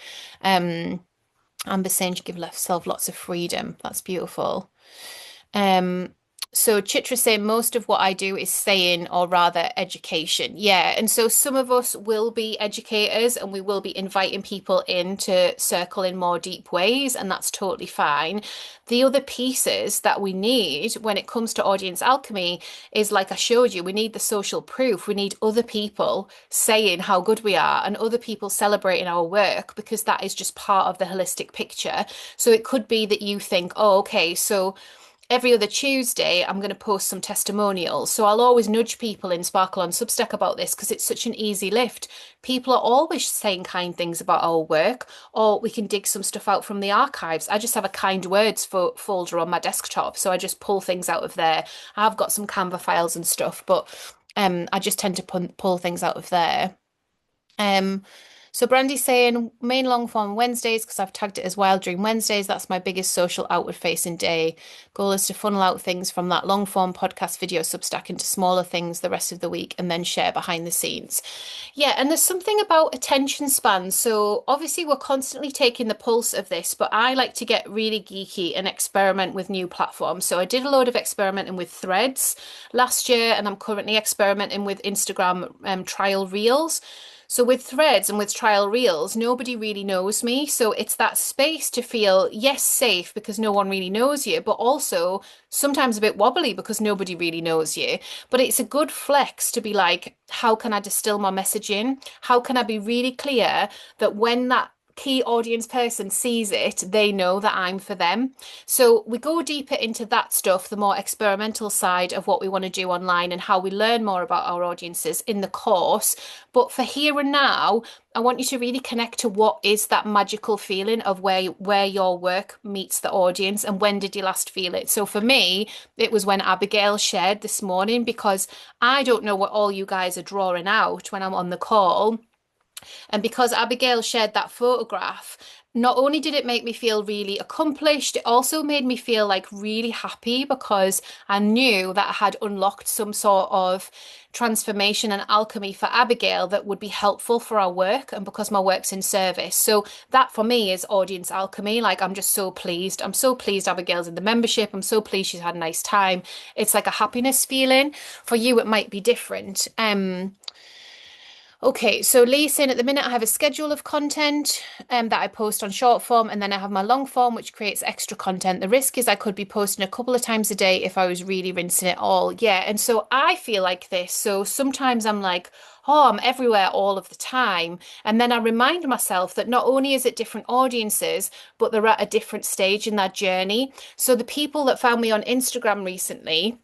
Amber saying she give herself lots of freedom. That's beautiful. Um, so Chitra saying most of what I do is saying or rather education. Yeah. And so some of us will be educators and we will be inviting people in to circle in more deep ways, and that's totally fine. The other pieces that we need when it comes to audience alchemy is like I showed you, we need the social proof. We need other people saying how good we are and other people celebrating our work because that is just part of the holistic picture. So it could be that you think, oh, okay, so every other Tuesday, I'm going to post some testimonials. So I'll always nudge people in Sparkle on Substack about this because it's such an easy lift. People are always saying kind things about our work, or we can dig some stuff out from the archives. I just have a kind words folder on my desktop. So I just pull things out of there. I've got some Canva files and stuff, but I just tend to pull things out of there. Um, so Brandy's saying main long form Wednesdays because I've tagged it as Wild Dream Wednesdays. That's my biggest social outward facing day. Goal is to funnel out things from that long form podcast video Substack into smaller things the rest of the week and then share behind the scenes. Yeah, and there's something about attention span. So obviously we're constantly taking the pulse of this, but I like to get really geeky and experiment with new platforms. So I did a load of experimenting with Threads last year, and I'm currently experimenting with Instagram trial reels. So with threads and with trial reels, nobody really knows me. So it's that space to feel, yes, safe because no one really knows you, but also sometimes a bit wobbly because nobody really knows you. But it's a good flex to be like, how can I distill my messaging? How can I be really clear that when that key audience person sees it, they know that I'm for them. So we go deeper into that stuff, the more experimental side of what we want to do online and how we learn more about our audiences in the course. But for here and now, I want you to really connect to what is that magical feeling of where your work meets the audience and when did you last feel it. So for me, it was when Abigail shared this morning because I don't know what all you guys are drawing out when I'm on the call. And because Abigail shared that photograph, not only did it make me feel really accomplished, it also made me feel like really happy because I knew that I had unlocked some sort of transformation and alchemy for Abigail that would be helpful for our work and because my work's in service. So that for me is audience alchemy. Like I'm just so pleased. I'm so pleased Abigail's in the membership. I'm so pleased she's had a nice time. It's like a happiness feeling. For you, it might be different. Okay, so Lee's saying at the minute I have a schedule of content that I post on short form, and then I have my long form, which creates extra content. The risk is I could be posting a couple of times a day if I was really rinsing it all. Yeah, and so I feel like this. So sometimes I'm like, oh, I'm everywhere all of the time. And then I remind myself that not only is it different audiences, but they're at a different stage in their journey. So the people that found me on Instagram recently,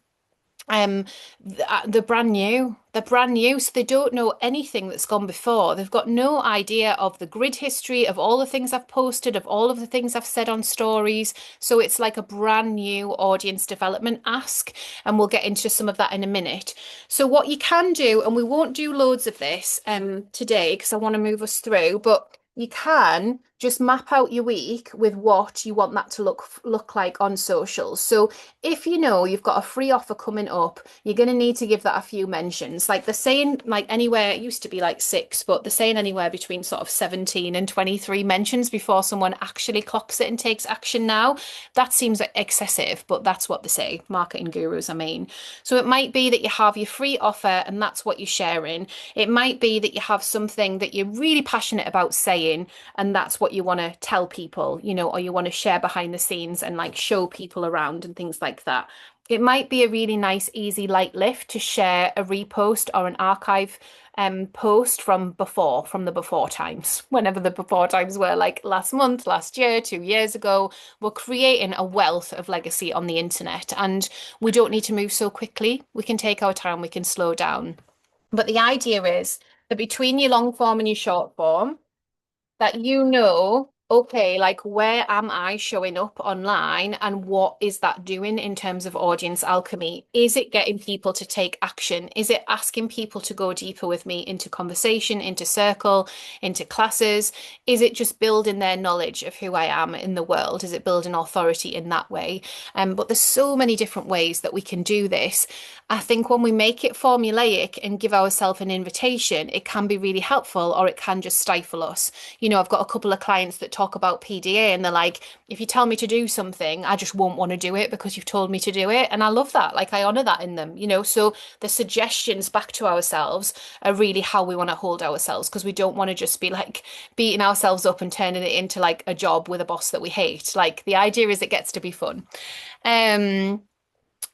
um, they're brand new. They're brand new, so they don't know anything that's gone before. They've got no idea of the grid history, of all the things I've posted, of all of the things I've said on stories. So it's like a brand new audience development ask, and we'll get into some of that in a minute. So what you can do, and we won't do loads of this today because I want to move us through, but you can just map out your week with what you want that to look like on socials. So if you know you've got a free offer coming up, you're going to need to give that a few mentions. Like they're saying, like anywhere, it used to be like 6, but they're saying anywhere between sort of 17 and 23 mentions before someone actually clocks it and takes action now. That seems excessive, but that's what they say, marketing gurus, I mean. So it might be that you have your free offer and that's what you're sharing. It might be that you have something that you're really passionate about saying, and that's what you want to tell people, or you want to share behind the scenes and like show people around and things like that. It might be a really nice, easy, light lift to share a repost or an archive post from the before times, whenever the before times were, like last month, last year, 2 years ago. We're creating a wealth of legacy on the internet, and we don't need to move so quickly. We can take our time, we can slow down. But the idea is that between your long form and your short form, that okay, like where am I showing up online and what is that doing in terms of audience alchemy? Is it getting people to take action? Is it asking people to go deeper with me into conversation, into circle, into classes? Is it just building their knowledge of who I am in the world? Is it building authority in that way? But there's so many different ways that we can do this. I think when we make it formulaic and give ourselves an invitation, it can be really helpful or it can just stifle us. I've got a couple of clients that talk about PDA and they're like, if you tell me to do something, I just won't want to do it because you've told me to do it. And I love that. Like I honor that in them, So the suggestions back to ourselves are really how we want to hold ourselves because we don't want to just be like beating ourselves up and turning it into like a job with a boss that we hate. Like the idea is it gets to be fun.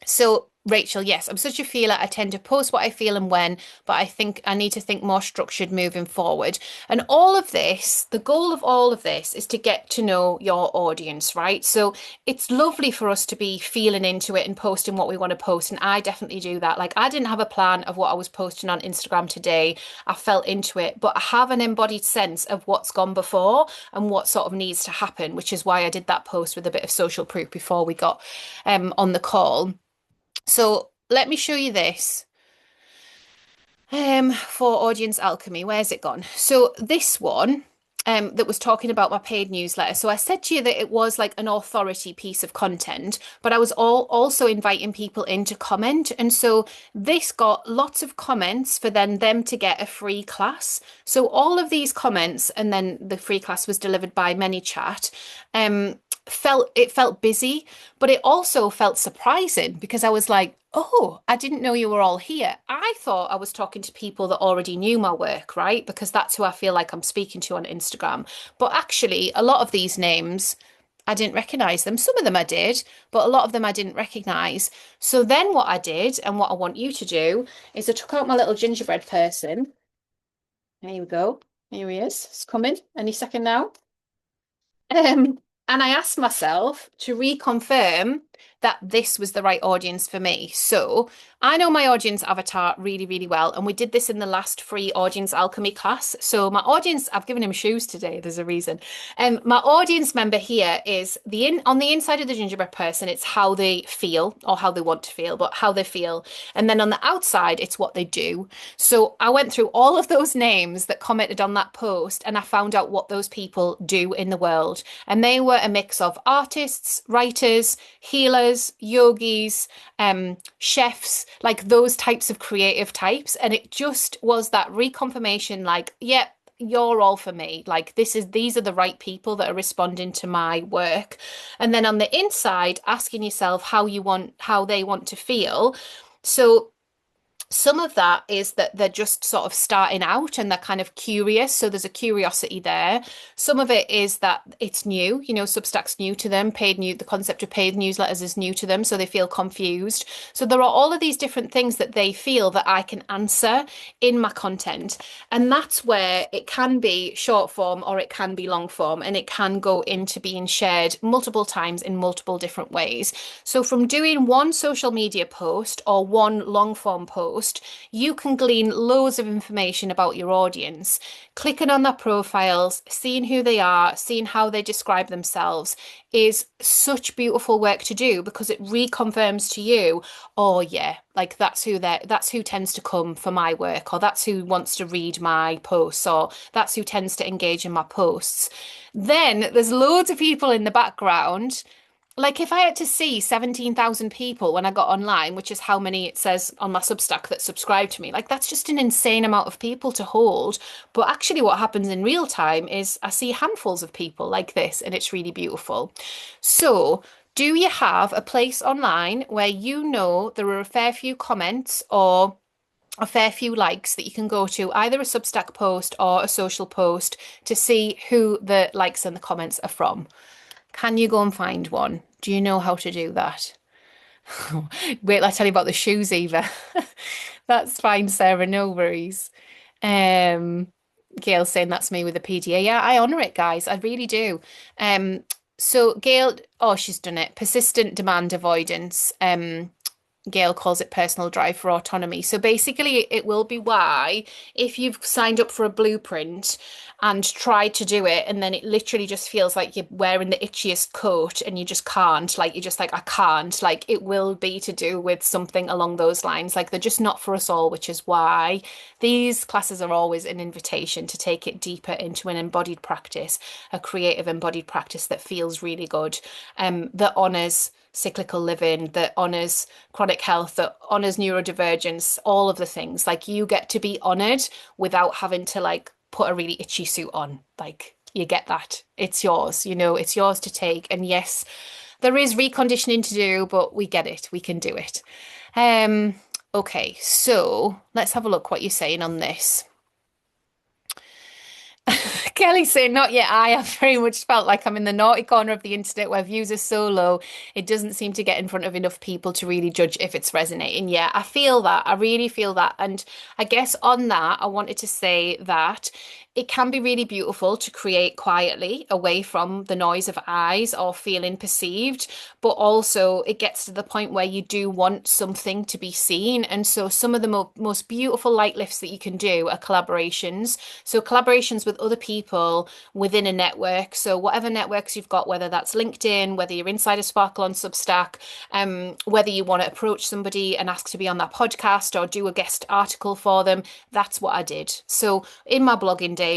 So Rachel, yes, I'm such a feeler. I tend to post what I feel and when, but I think I need to think more structured moving forward. And all of this, the goal of all of this is to get to know your audience, right? So it's lovely for us to be feeling into it and posting what we want to post. And I definitely do that. Like I didn't have a plan of what I was posting on Instagram today. I felt into it, but I have an embodied sense of what's gone before and what sort of needs to happen, which is why I did that post with a bit of social proof before we got on the call. So let me show you this for Audience Alchemy. Where's it gone? So this one that was talking about my paid newsletter. So I said to you that it was like an authority piece of content, but I was also inviting people in to comment. And so this got lots of comments for then them to get a free class. So all of these comments and then the free class was delivered by ManyChat. Felt busy, but it also felt surprising because I was like, oh, I didn't know you were all here. I thought I was talking to people that already knew my work, right? Because that's who I feel like I'm speaking to on Instagram. But actually, a lot of these names, I didn't recognize them. Some of them I did, but a lot of them I didn't recognize. So then what I did, and what I want you to do, is I took out my little gingerbread person. There we go. Here he is. It's coming any second now. And I asked myself to reconfirm that this was the right audience for me. So I know my audience avatar really, really well. And we did this in the last free audience alchemy class. So my audience, I've given him shoes today. There's a reason. My audience member here is on the inside of the gingerbread person, it's how they feel or how they want to feel, but how they feel. And then on the outside, it's what they do. So I went through all of those names that commented on that post and I found out what those people do in the world. And they were a mix of artists, writers, healers, yogis, chefs, like those types of creative types. And it just was that reconfirmation, like, yep. You're all for me. Like these are the right people that are responding to my work. And then on the inside, asking yourself how they want to feel. So some of that is that they're just sort of starting out and they're kind of curious. So there's a curiosity there. Some of it is that it's new, Substack's new to them, the concept of paid newsletters is new to them. So they feel confused. So there are all of these different things that they feel that I can answer in my content. And that's where it can be short form or it can be long form and it can go into being shared multiple times in multiple different ways. So from doing one social media post or one long form post, you can glean loads of information about your audience. Clicking on their profiles, seeing who they are, seeing how they describe themselves is such beautiful work to do because it reconfirms to you, oh yeah, like that's who tends to come for my work, or that's who wants to read my posts, or that's who tends to engage in my posts. Then there's loads of people in the background. Like if I had to see 17,000 people when I got online, which is how many it says on my Substack that subscribe to me, like that's just an insane amount of people to hold. But actually what happens in real time is I see handfuls of people like this and it's really beautiful. So do you have a place online where there are a fair few comments or a fair few likes that you can go to either a Substack post or a social post to see who the likes and the comments are from? Can you go and find one? Do you know how to do that? Wait, I'll tell you about the shoes, Eva. That's fine, Sarah. No worries. Um, Gail's saying that's me with a PDA. Yeah, I honour it, guys. I really do. So Gail, oh, she's done it. Persistent demand avoidance. Gail calls it personal drive for autonomy. So basically, it will be why if you've signed up for a blueprint and tried to do it, and then it literally just feels like you're wearing the itchiest coat and you just can't, like, you're just like, I can't, like, it will be to do with something along those lines. Like, they're just not for us all, which is why these classes are always an invitation to take it deeper into an embodied practice, a creative embodied practice that feels really good, that honors cyclical living, that honors chronic health, that honors neurodivergence, all of the things. Like you get to be honored without having to like put a really itchy suit on. Like you get that. It's yours, it's yours to take. And yes, there is reconditioning to do, but we get it. We can do it. Okay, so let's have a look what you're saying on this. Kelly's saying, not yet. I have very much felt like I'm in the naughty corner of the internet where views are so low, it doesn't seem to get in front of enough people to really judge if it's resonating. Yeah, I feel that. I really feel that. And I guess on that, I wanted to say that it can be really beautiful to create quietly away from the noise of eyes or feeling perceived, but also it gets to the point where you do want something to be seen. And so some of the most beautiful light lifts that you can do are collaborations. So collaborations with other people within a network. So whatever networks you've got, whether that's LinkedIn, whether you're inside a Sparkle on Substack, whether you want to approach somebody and ask to be on that podcast or do a guest article for them, that's what I did. So in my blogging days,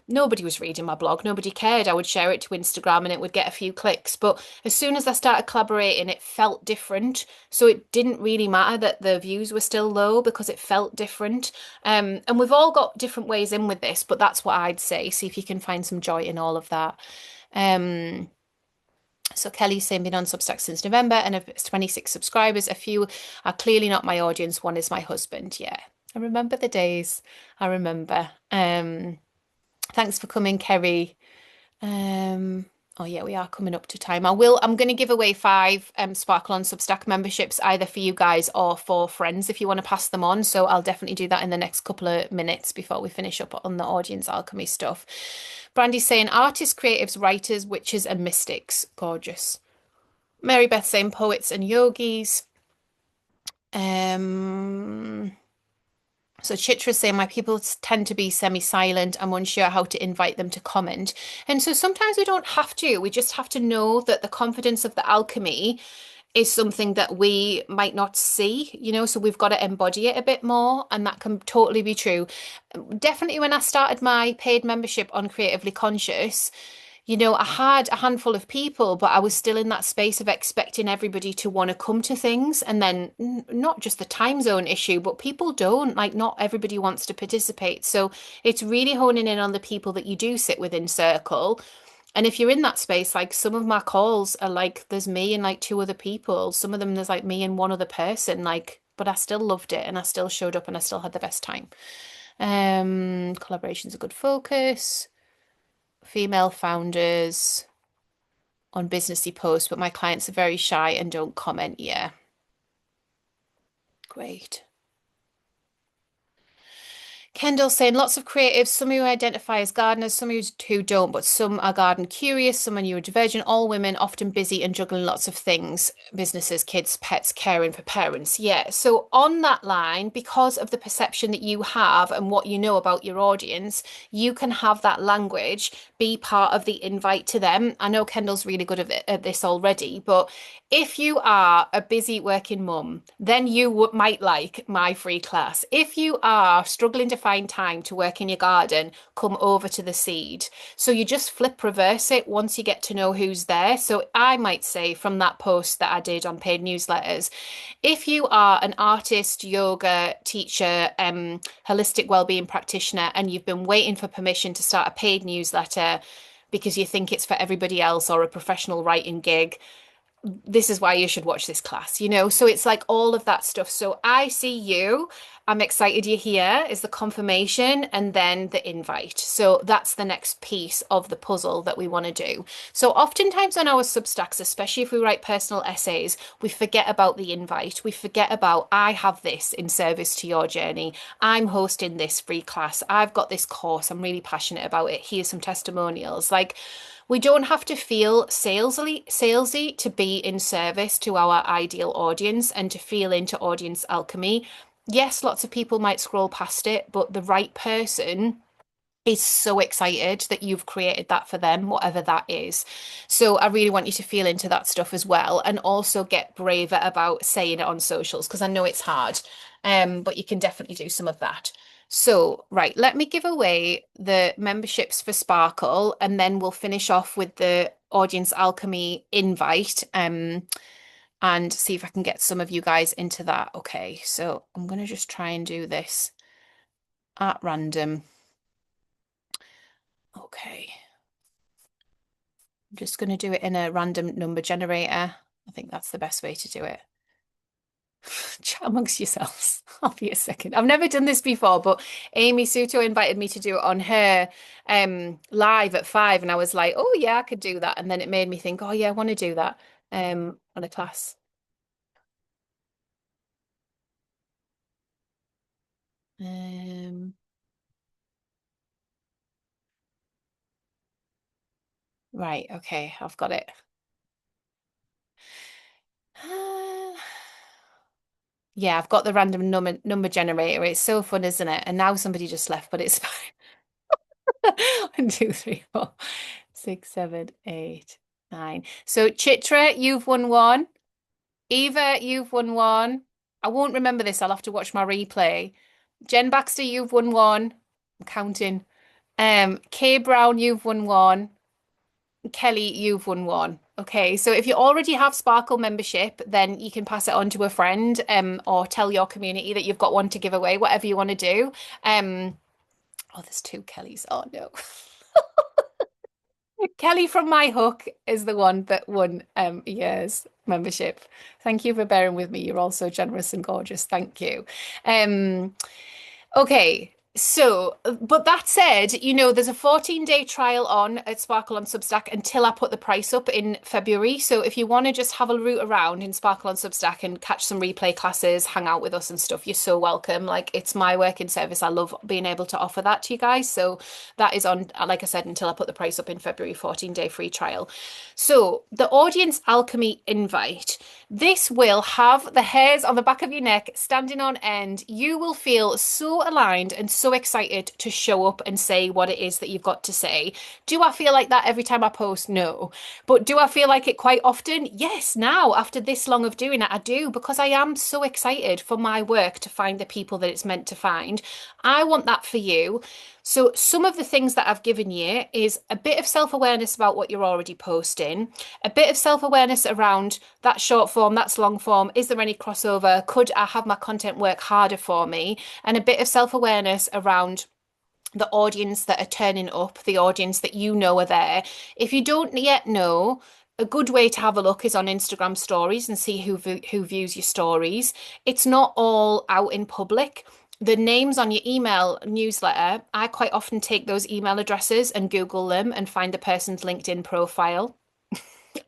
nobody was reading my blog, nobody cared. I would share it to Instagram and it would get a few clicks. But as soon as I started collaborating, it felt different. So it didn't really matter that the views were still low because it felt different. And we've all got different ways in with this, but that's what I'd say. See if you can find some joy in all of that. So Kelly's saying been on Substack since November and have 26 subscribers. A few are clearly not my audience. One is my husband. Yeah, I remember the days. I remember. Thanks for coming, Kerry. Oh yeah, we are coming up to time. I'm going to give away five Sparkle on Substack memberships either for you guys or for friends if you want to pass them on. So I'll definitely do that in the next couple of minutes before we finish up on the audience alchemy stuff. Brandy's saying artists, creatives, writers, witches, and mystics. Gorgeous. Mary Beth saying poets and yogis. Um, so Chitra's saying my people tend to be semi-silent. I'm unsure how to invite them to comment. And so sometimes we don't have to. We just have to know that the confidence of the alchemy is something that we might not see, so we've got to embody it a bit more, and that can totally be true. Definitely when I started my paid membership on Creatively Conscious, I had a handful of people, but I was still in that space of expecting everybody to want to come to things. And then not just the time zone issue, but people don't, like, not everybody wants to participate. So it's really honing in on the people that you do sit within circle. And if you're in that space, like some of my calls are like, there's me and like two other people. Some of them, there's like me and one other person, like, but I still loved it and I still showed up and I still had the best time. Collaboration's a good focus. Female founders on businessy posts, but my clients are very shy and don't comment. Yeah, great. Kendall saying lots of creatives, some who identify as gardeners, some who don't, but some are garden curious, some are neurodivergent, all women, often busy and juggling lots of things, businesses, kids, pets, caring for parents. Yeah. So on that line, because of the perception that you have and what you know about your audience, you can have that language be part of the invite to them. I know Kendall's really good at this already, but if you are a busy working mum, then you might like my free class. If you are struggling to find time to work in your garden, come over to the seed. So you just flip reverse it once you get to know who's there. So I might say from that post that I did on paid newsletters, if you are an artist, yoga teacher, holistic wellbeing practitioner, and you've been waiting for permission to start a paid newsletter because you think it's for everybody else or a professional writing gig, this is why you should watch this class. So it's like all of that stuff. So I see you. I'm excited you're here is the confirmation and then the invite. So that's the next piece of the puzzle that we want to do. So oftentimes on our Substacks, especially if we write personal essays, we forget about the invite. We forget about, I have this in service to your journey. I'm hosting this free class. I've got this course. I'm really passionate about it. Here's some testimonials. Like, we don't have to feel salesy to be in service to our ideal audience and to feel into audience alchemy. Yes, lots of people might scroll past it, but the right person is so excited that you've created that for them, whatever that is. So I really want you to feel into that stuff as well, and also get braver about saying it on socials because I know it's hard, but you can definitely do some of that. So, right, let me give away the memberships for Sparkle, and then we'll finish off with the Audience Alchemy invite, and see if I can get some of you guys into that. Okay, so I'm going to just try and do this at random. Okay. I'm just going to do it in a random number generator. I think that's the best way to do it. Chat amongst yourselves. I'll be a second. I've never done this before, but Amy Suto invited me to do it on her live at 5, and I was like, oh yeah, I could do that. And then it made me think, oh yeah, I want to do that on a class. Um, right, okay, I've got it. Yeah, I've got the random number generator. It's so fun, isn't it? And now somebody just left, but it's fine. 1, 2, 3, 4, 6, 7, 8, 9. So Chitra, you've won one. Eva, you've won one. I won't remember this. I'll have to watch my replay. Jen Baxter, you've won one. I'm counting. Kay Brown, you've won one. Kelly, you've won one. Okay, so if you already have Sparkle membership, then you can pass it on to a friend, or tell your community that you've got one to give away, whatever you want to do. Oh, there's two Kellys. Oh no. Kelly from My Hook is the one that won a year's membership. Thank you for bearing with me. You're all so generous and gorgeous. Thank you. Okay, But that said, there's a 14-day trial on at Sparkle on Substack until I put the price up in February. So if you want to just have a root around in Sparkle on Substack and catch some replay classes, hang out with us and stuff, you're so welcome. Like, it's my working service. I love being able to offer that to you guys. So that is on, like I said, until I put the price up in February, 14-day free trial. So the Audience Alchemy invite. This will have the hairs on the back of your neck standing on end. You will feel so aligned and so excited to show up and say what it is that you've got to say. Do I feel like that every time I post? No. But do I feel like it quite often? Yes, now, after this long of doing it, I do, because I am so excited for my work to find the people that it's meant to find. I want that for you. So, some of the things that I've given you is a bit of self awareness about what you're already posting, a bit of self awareness around that short form, that's long form. Is there any crossover? Could I have my content work harder for me? And a bit of self awareness around the audience that are turning up, the audience that you know are there. If you don't yet know, a good way to have a look is on Instagram stories and see who views your stories. It's not all out in public. The names on your email newsletter, I quite often take those email addresses and Google them and find the person's LinkedIn profile.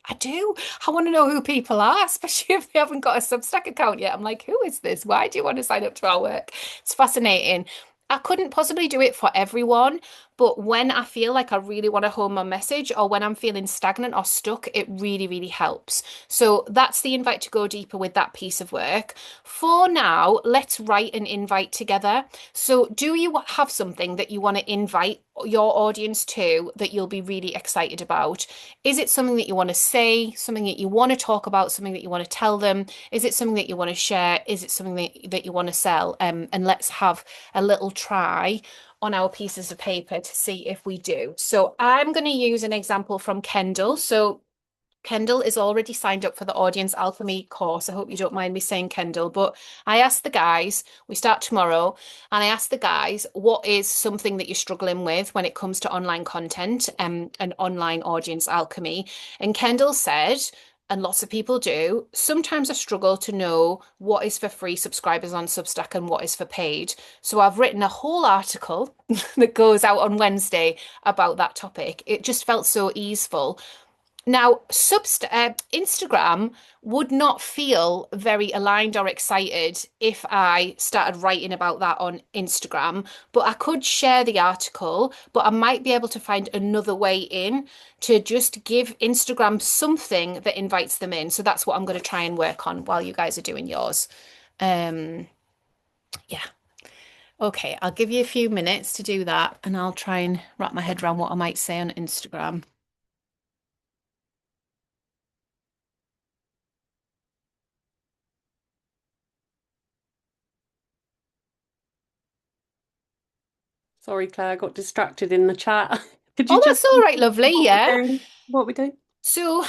I do. I want to know who people are, especially if they haven't got a Substack account yet. I'm like, who is this? Why do you want to sign up to our work? It's fascinating. I couldn't possibly do it for everyone, but when I feel like I really want to hone my message or when I'm feeling stagnant or stuck, it really, really helps. So that's the invite to go deeper with that piece of work. For now, let's write an invite together. So, do you have something that you want to invite your audience to that you'll be really excited about? Is it something that you want to say, something that you want to talk about, something that you want to tell them? Is it something that you want to share? Is it something that you want to sell? And let's have a little try on our pieces of paper to see if we do. So I'm going to use an example from Kendall. So Kendall is already signed up for the Audience Alchemy course. I hope you don't mind me saying Kendall, but I asked the guys, we start tomorrow, and I asked the guys, what is something that you're struggling with when it comes to online content and online audience alchemy? And Kendall said, and lots of people do, sometimes I struggle to know what is for free subscribers on Substack and what is for paid. So I've written a whole article that goes out on Wednesday about that topic. It just felt so easeful. Now, Instagram would not feel very aligned or excited if I started writing about that on Instagram, but I could share the article, but I might be able to find another way in to just give Instagram something that invites them in. So that's what I'm going to try and work on while you guys are doing yours. Um, yeah. Okay, I'll give you a few minutes to do that, and I'll try and wrap my head around what I might say on Instagram. Sorry, Claire, I got distracted in the chat. Could you Oh, just that's all right, lovely. what we're Yeah. doing? What we do? So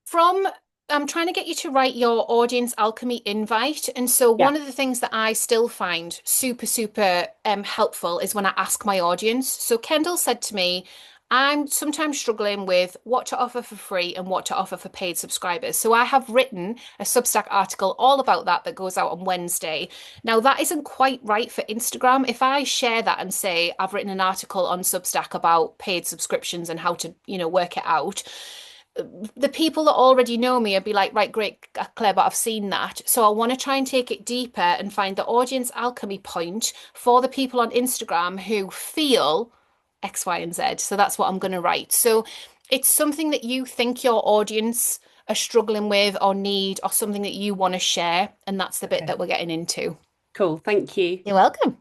from I'm trying to get you to write your audience alchemy invite. And so Yeah. one of the things that I still find super, super helpful is when I ask my audience. So Kendall said to me, I'm sometimes struggling with what to offer for free and what to offer for paid subscribers. So I have written a Substack article all about that that goes out on Wednesday. Now, that isn't quite right for Instagram. If I share that and say I've written an article on Substack about paid subscriptions and how to, work it out, the people that already know me would be like, right, great, Claire, but I've seen that. So I want to try and take it deeper and find the audience alchemy point for the people on Instagram who feel X, Y, and Z. So that's what I'm going to write. So it's something that you think your audience are struggling with or need, or something that you want to share. And that's the bit Okay. that we're getting into. Cool. Thank you. You're welcome.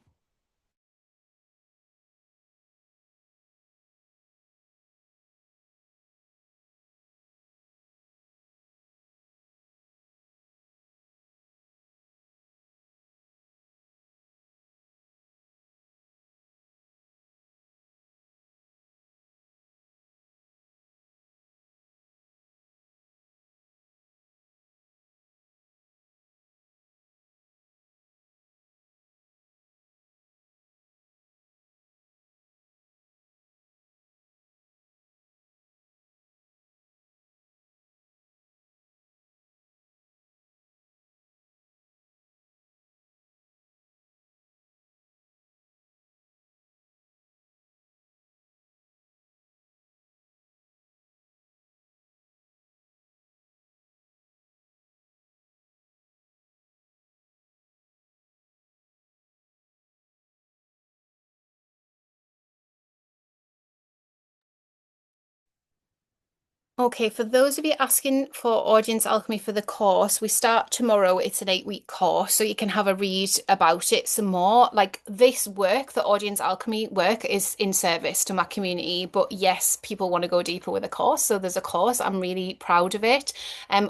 Okay, for those of you asking for Audience Alchemy for the course, we start tomorrow. It's an 8-week course, so you can have a read about it some more. Like this work, the Audience Alchemy work, is in service to my community. But yes, people want to go deeper with a course, so there's a course. I'm really proud of it.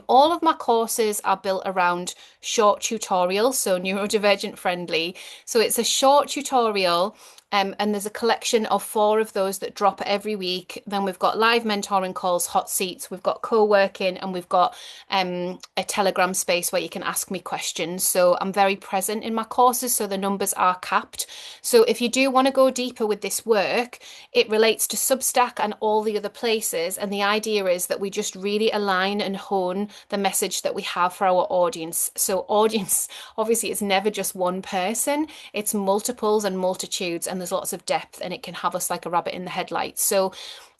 All of my courses are built around short tutorials, so neurodivergent friendly. So it's a short tutorial. And there's a collection of 4 of those that drop every week. Then we've got live mentoring calls, hot seats, we've got co-working, and we've got a Telegram space where you can ask me questions. So I'm very present in my courses, so the numbers are capped. So if you do want to go deeper with this work, it relates to Substack and all the other places. And the idea is that we just really align and hone the message that we have for our audience. So audience, obviously, it's never just one person, it's multiples and multitudes, and there's lots of depth, and it can have us like a rabbit in the headlights. So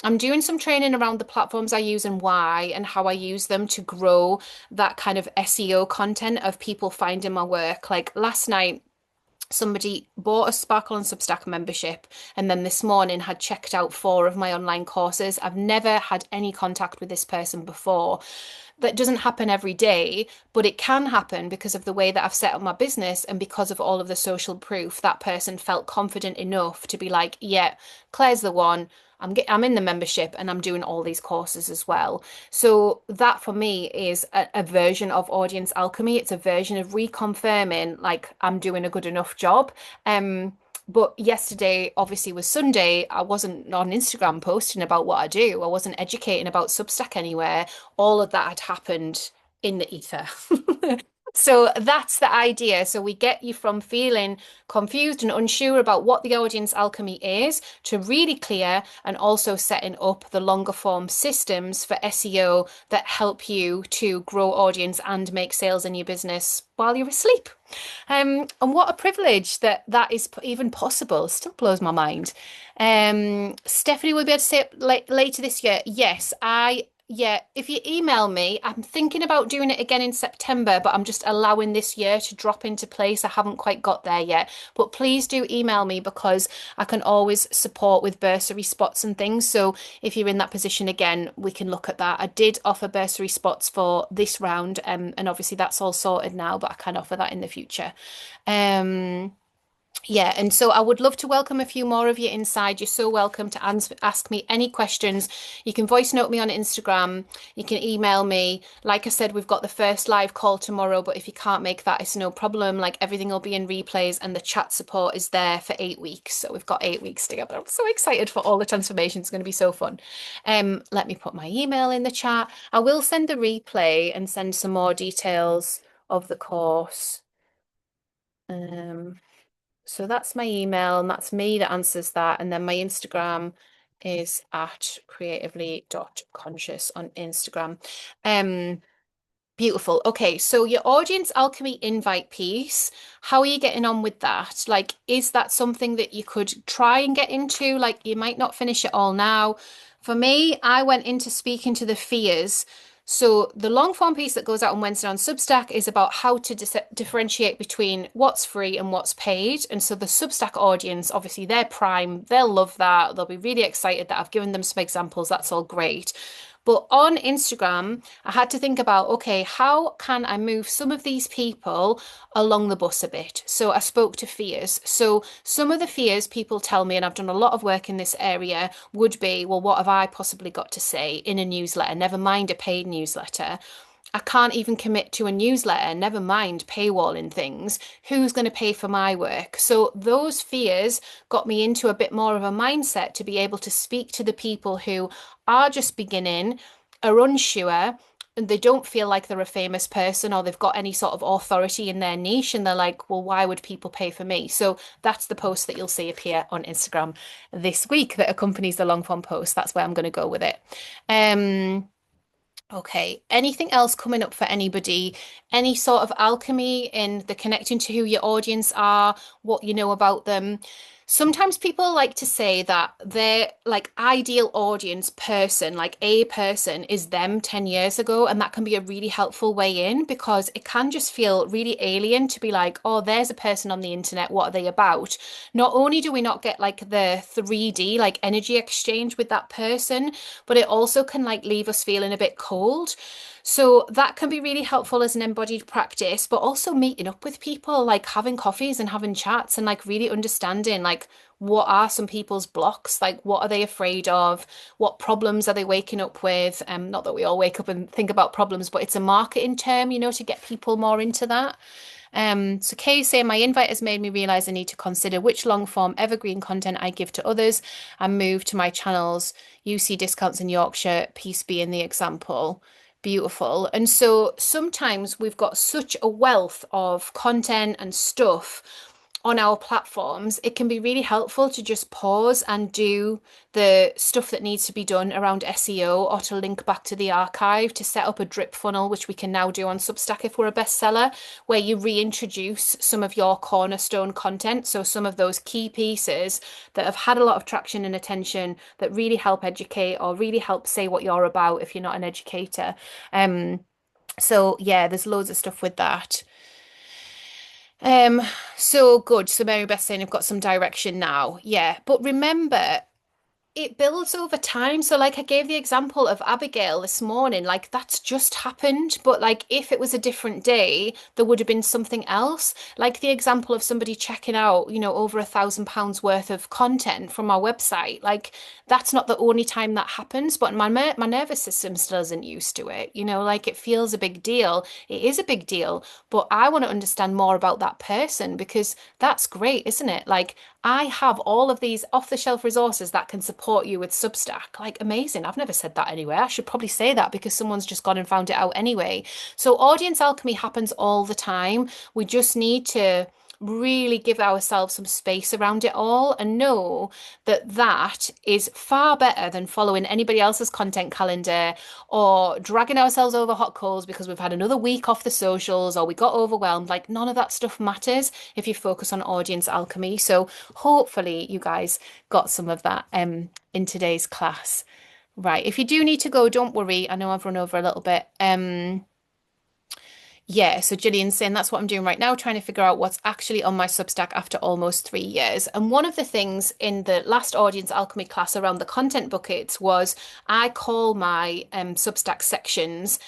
I'm doing some training around the platforms I use and why, and how I use them to grow that kind of SEO content of people finding my work. Like last night, somebody bought a Sparkle and Substack membership, and then this morning had checked out 4 of my online courses. I've never had any contact with this person before. That doesn't happen every day, but it can happen because of the way that I've set up my business and because of all of the social proof. That person felt confident enough to be like, yeah, Claire's the one. I'm in the membership and I'm doing all these courses as well. So that for me is a version of audience alchemy. It's a version of reconfirming like I'm doing a good enough job. But yesterday obviously was Sunday. I wasn't on Instagram posting about what I do. I wasn't educating about Substack anywhere. All of that had happened in the ether. So that's the idea. So we get you from feeling confused and unsure about what the audience alchemy is to really clear, and also setting up the longer form systems for SEO that help you to grow audience and make sales in your business while you're asleep. And what a privilege that that is even possible. Still blows my mind. Stephanie will be able to say it later this year. Yes, yeah, if you email me, I'm thinking about doing it again in September, but I'm just allowing this year to drop into place. I haven't quite got there yet. But please do email me because I can always support with bursary spots and things. So if you're in that position again, we can look at that. I did offer bursary spots for this round, and obviously that's all sorted now, but I can offer that in the future. Um, yeah, and so I would love to welcome a few more of you inside. You're so welcome to ask me any questions. You can voice note me on Instagram. You can email me. Like I said, we've got the first live call tomorrow, but if you can't make that, it's no problem. Like everything will be in replays, and the chat support is there for 8 weeks. So we've got 8 weeks together. I'm so excited for all the transformation. It's going to be so fun. Let me put my email in the chat. I will send the replay and send some more details of the course. Um, so that's my email, and that's me that answers that. And then my Instagram is at creatively.conscious on Instagram. Um, Beautiful. Okay, so your audience alchemy invite piece, how are you getting on with that? Like, is that something that you could try and get into? Like, you might not finish it all now. For me, I went into speaking to the fears. So the long form piece that goes out on Wednesday on Substack is about how to differentiate between what's free and what's paid. And so the Substack audience, obviously, they're prime. They'll love that. They'll be really excited that I've given them some examples. That's all great. But on Instagram, I had to think about, okay, how can I move some of these people along the bus a bit? So I spoke to fears. So some of the fears people tell me, and I've done a lot of work in this area, would be, well, what have I possibly got to say in a newsletter? Never mind a paid newsletter. I can't even commit to a newsletter, never mind paywalling things. Who's going to pay for my work? So those fears got me into a bit more of a mindset to be able to speak to the people who are just beginning, are unsure, and they don't feel like they're a famous person or they've got any sort of authority in their niche. And they're like, well, why would people pay for me? So that's the post that you'll see appear on Instagram this week that accompanies the long form post. That's where I'm going to go with it. Okay, anything else coming up for anybody? Any sort of alchemy in the connecting to who your audience are, what you know about them? Sometimes people like to say that their like ideal audience person, like a person, is them 10 years ago, and that can be a really helpful way in because it can just feel really alien to be like, oh, there's a person on the internet, what are they about? Not only do we not get like the 3D like energy exchange with that person, but it also can like leave us feeling a bit cold. So that can be really helpful as an embodied practice, but also meeting up with people, like having coffees and having chats and like really understanding like what are some people's blocks? Like what are they afraid of? What problems are they waking up with? Not that we all wake up and think about problems, but it's a marketing term, to get people more into that. So Kay saying my invite has made me realize I need to consider which long form evergreen content I give to others and move to my channels. UC discounts in Yorkshire, peace being the example. Beautiful. And so sometimes we've got such a wealth of content and stuff on our platforms, it can be really helpful to just pause and do the stuff that needs to be done around SEO or to link back to the archive to set up a drip funnel, which we can now do on Substack if we're a bestseller, where you reintroduce some of your cornerstone content. So some of those key pieces that have had a lot of traction and attention that really help educate or really help say what you're about if you're not an educator. Um, so yeah, there's loads of stuff with that. Um, so good. So Mary Beth saying I've got some direction now. Yeah, but remember, it builds over time. So, like, I gave the example of Abigail this morning, like, that's just happened. But, like, if it was a different day, there would have been something else. Like the example of somebody checking out, over £1,000 worth of content from our website. Like, that's not the only time that happens, but my nervous system still isn't used to it. Like, it feels a big deal. It is a big deal, but I want to understand more about that person because that's great, isn't it? Like, I have all of these off-the-shelf resources that can support you with Substack. Like, amazing. I've never said that anywhere. I should probably say that because someone's just gone and found it out anyway. So, audience alchemy happens all the time. We just need to really give ourselves some space around it all and know that that is far better than following anybody else's content calendar or dragging ourselves over hot coals because we've had another week off the socials or we got overwhelmed. Like, none of that stuff matters if you focus on audience alchemy. So hopefully you guys got some of that in today's class. Right. If you do need to go, don't worry. I know I've run over a little bit. Yeah, so Gillian's saying that's what I'm doing right now, trying to figure out what's actually on my Substack after almost 3 years. And one of the things in the last audience alchemy class around the content buckets was I call my Substack sections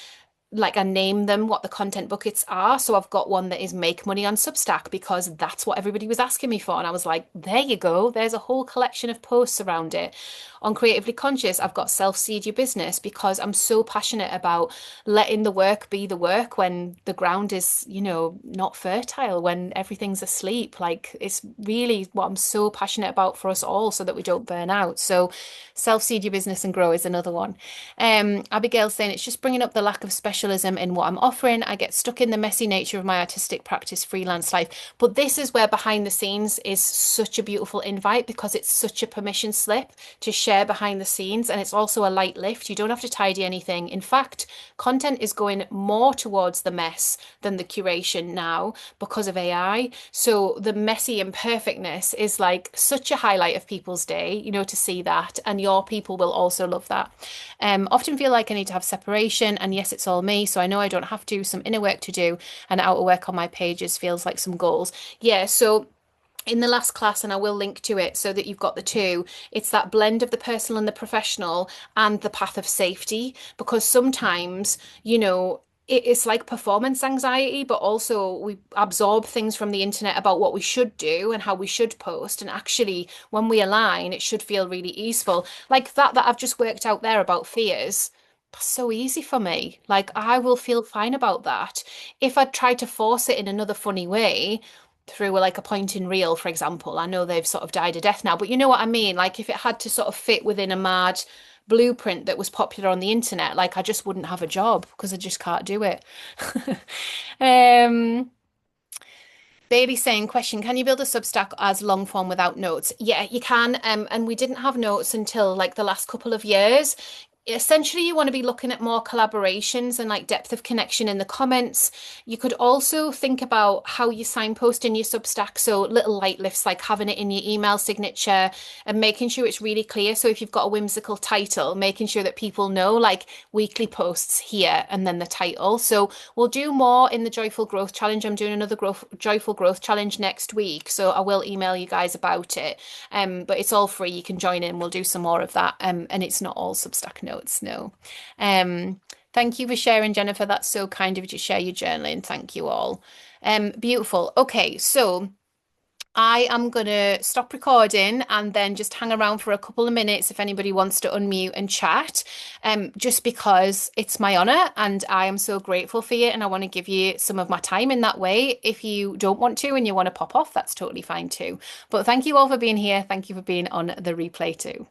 like I name them what the content buckets are. So I've got one that is make money on Substack because that's what everybody was asking me for. And I was like, there you go. There's a whole collection of posts around it. On Creatively Conscious, I've got self-seed your business because I'm so passionate about letting the work be the work when the ground is, not fertile, when everything's asleep. Like it's really what I'm so passionate about for us all so that we don't burn out. So self-seed your business and grow is another one. Abigail's saying it's just bringing up the lack of specialism in what I'm offering. I get stuck in the messy nature of my artistic practice freelance life. But this is where behind the scenes is such a beautiful invite because it's such a permission slip to share behind the scenes. And it's also a light lift. You don't have to tidy anything. In fact, content is going more towards the mess than the curation now because of AI. So the messy imperfectness is like such a highlight of people's day, to see that. And your people will also love that. Often feel like I need to have separation, and yes, it's all me, so I know I don't have to. Some inner work to do, and outer work on my pages feels like some goals. Yeah, so in the last class, and I will link to it so that you've got the two, it's that blend of the personal and the professional and the path of safety. Because sometimes, it's like performance anxiety, but also we absorb things from the internet about what we should do and how we should post. And actually, when we align, it should feel really easeful. Like that I've just worked out there about fears. That's so easy for me. Like I will feel fine about that. If I try to force it in another funny way, through like a point in reel, for example. I know they've sort of died a death now, but you know what I mean? Like if it had to sort of fit within a mad blueprint that was popular on the internet, like I just wouldn't have a job because I just can't do it. um Bailey saying, question, can you build a Substack as long form without notes? Yeah, you can. And we didn't have notes until like the last couple of years. essentially you want to be looking at more collaborations and like depth of connection in the comments. You could also think about how you signpost in your Substack. So little light lifts like having it in your email signature and making sure it's really clear. So if you've got a whimsical title, making sure that people know like weekly posts here and then the title. So we'll do more in the Joyful Growth Challenge. I'm doing another Joyful Growth Challenge next week. So I will email you guys about it. But it's all free. You can join in. We'll do some more of that. And it's not all Substack notes, no. Um, Thank you for sharing, Jennifer. That's so kind of you to share your journaling. Thank you all. Beautiful. Okay, so I am gonna stop recording and then just hang around for a couple of minutes if anybody wants to unmute and chat. Just because it's my honor and I am so grateful for you and I want to give you some of my time in that way. If you don't want to and you want to pop off, that's totally fine too. But thank you all for being here. Thank you for being on the replay too.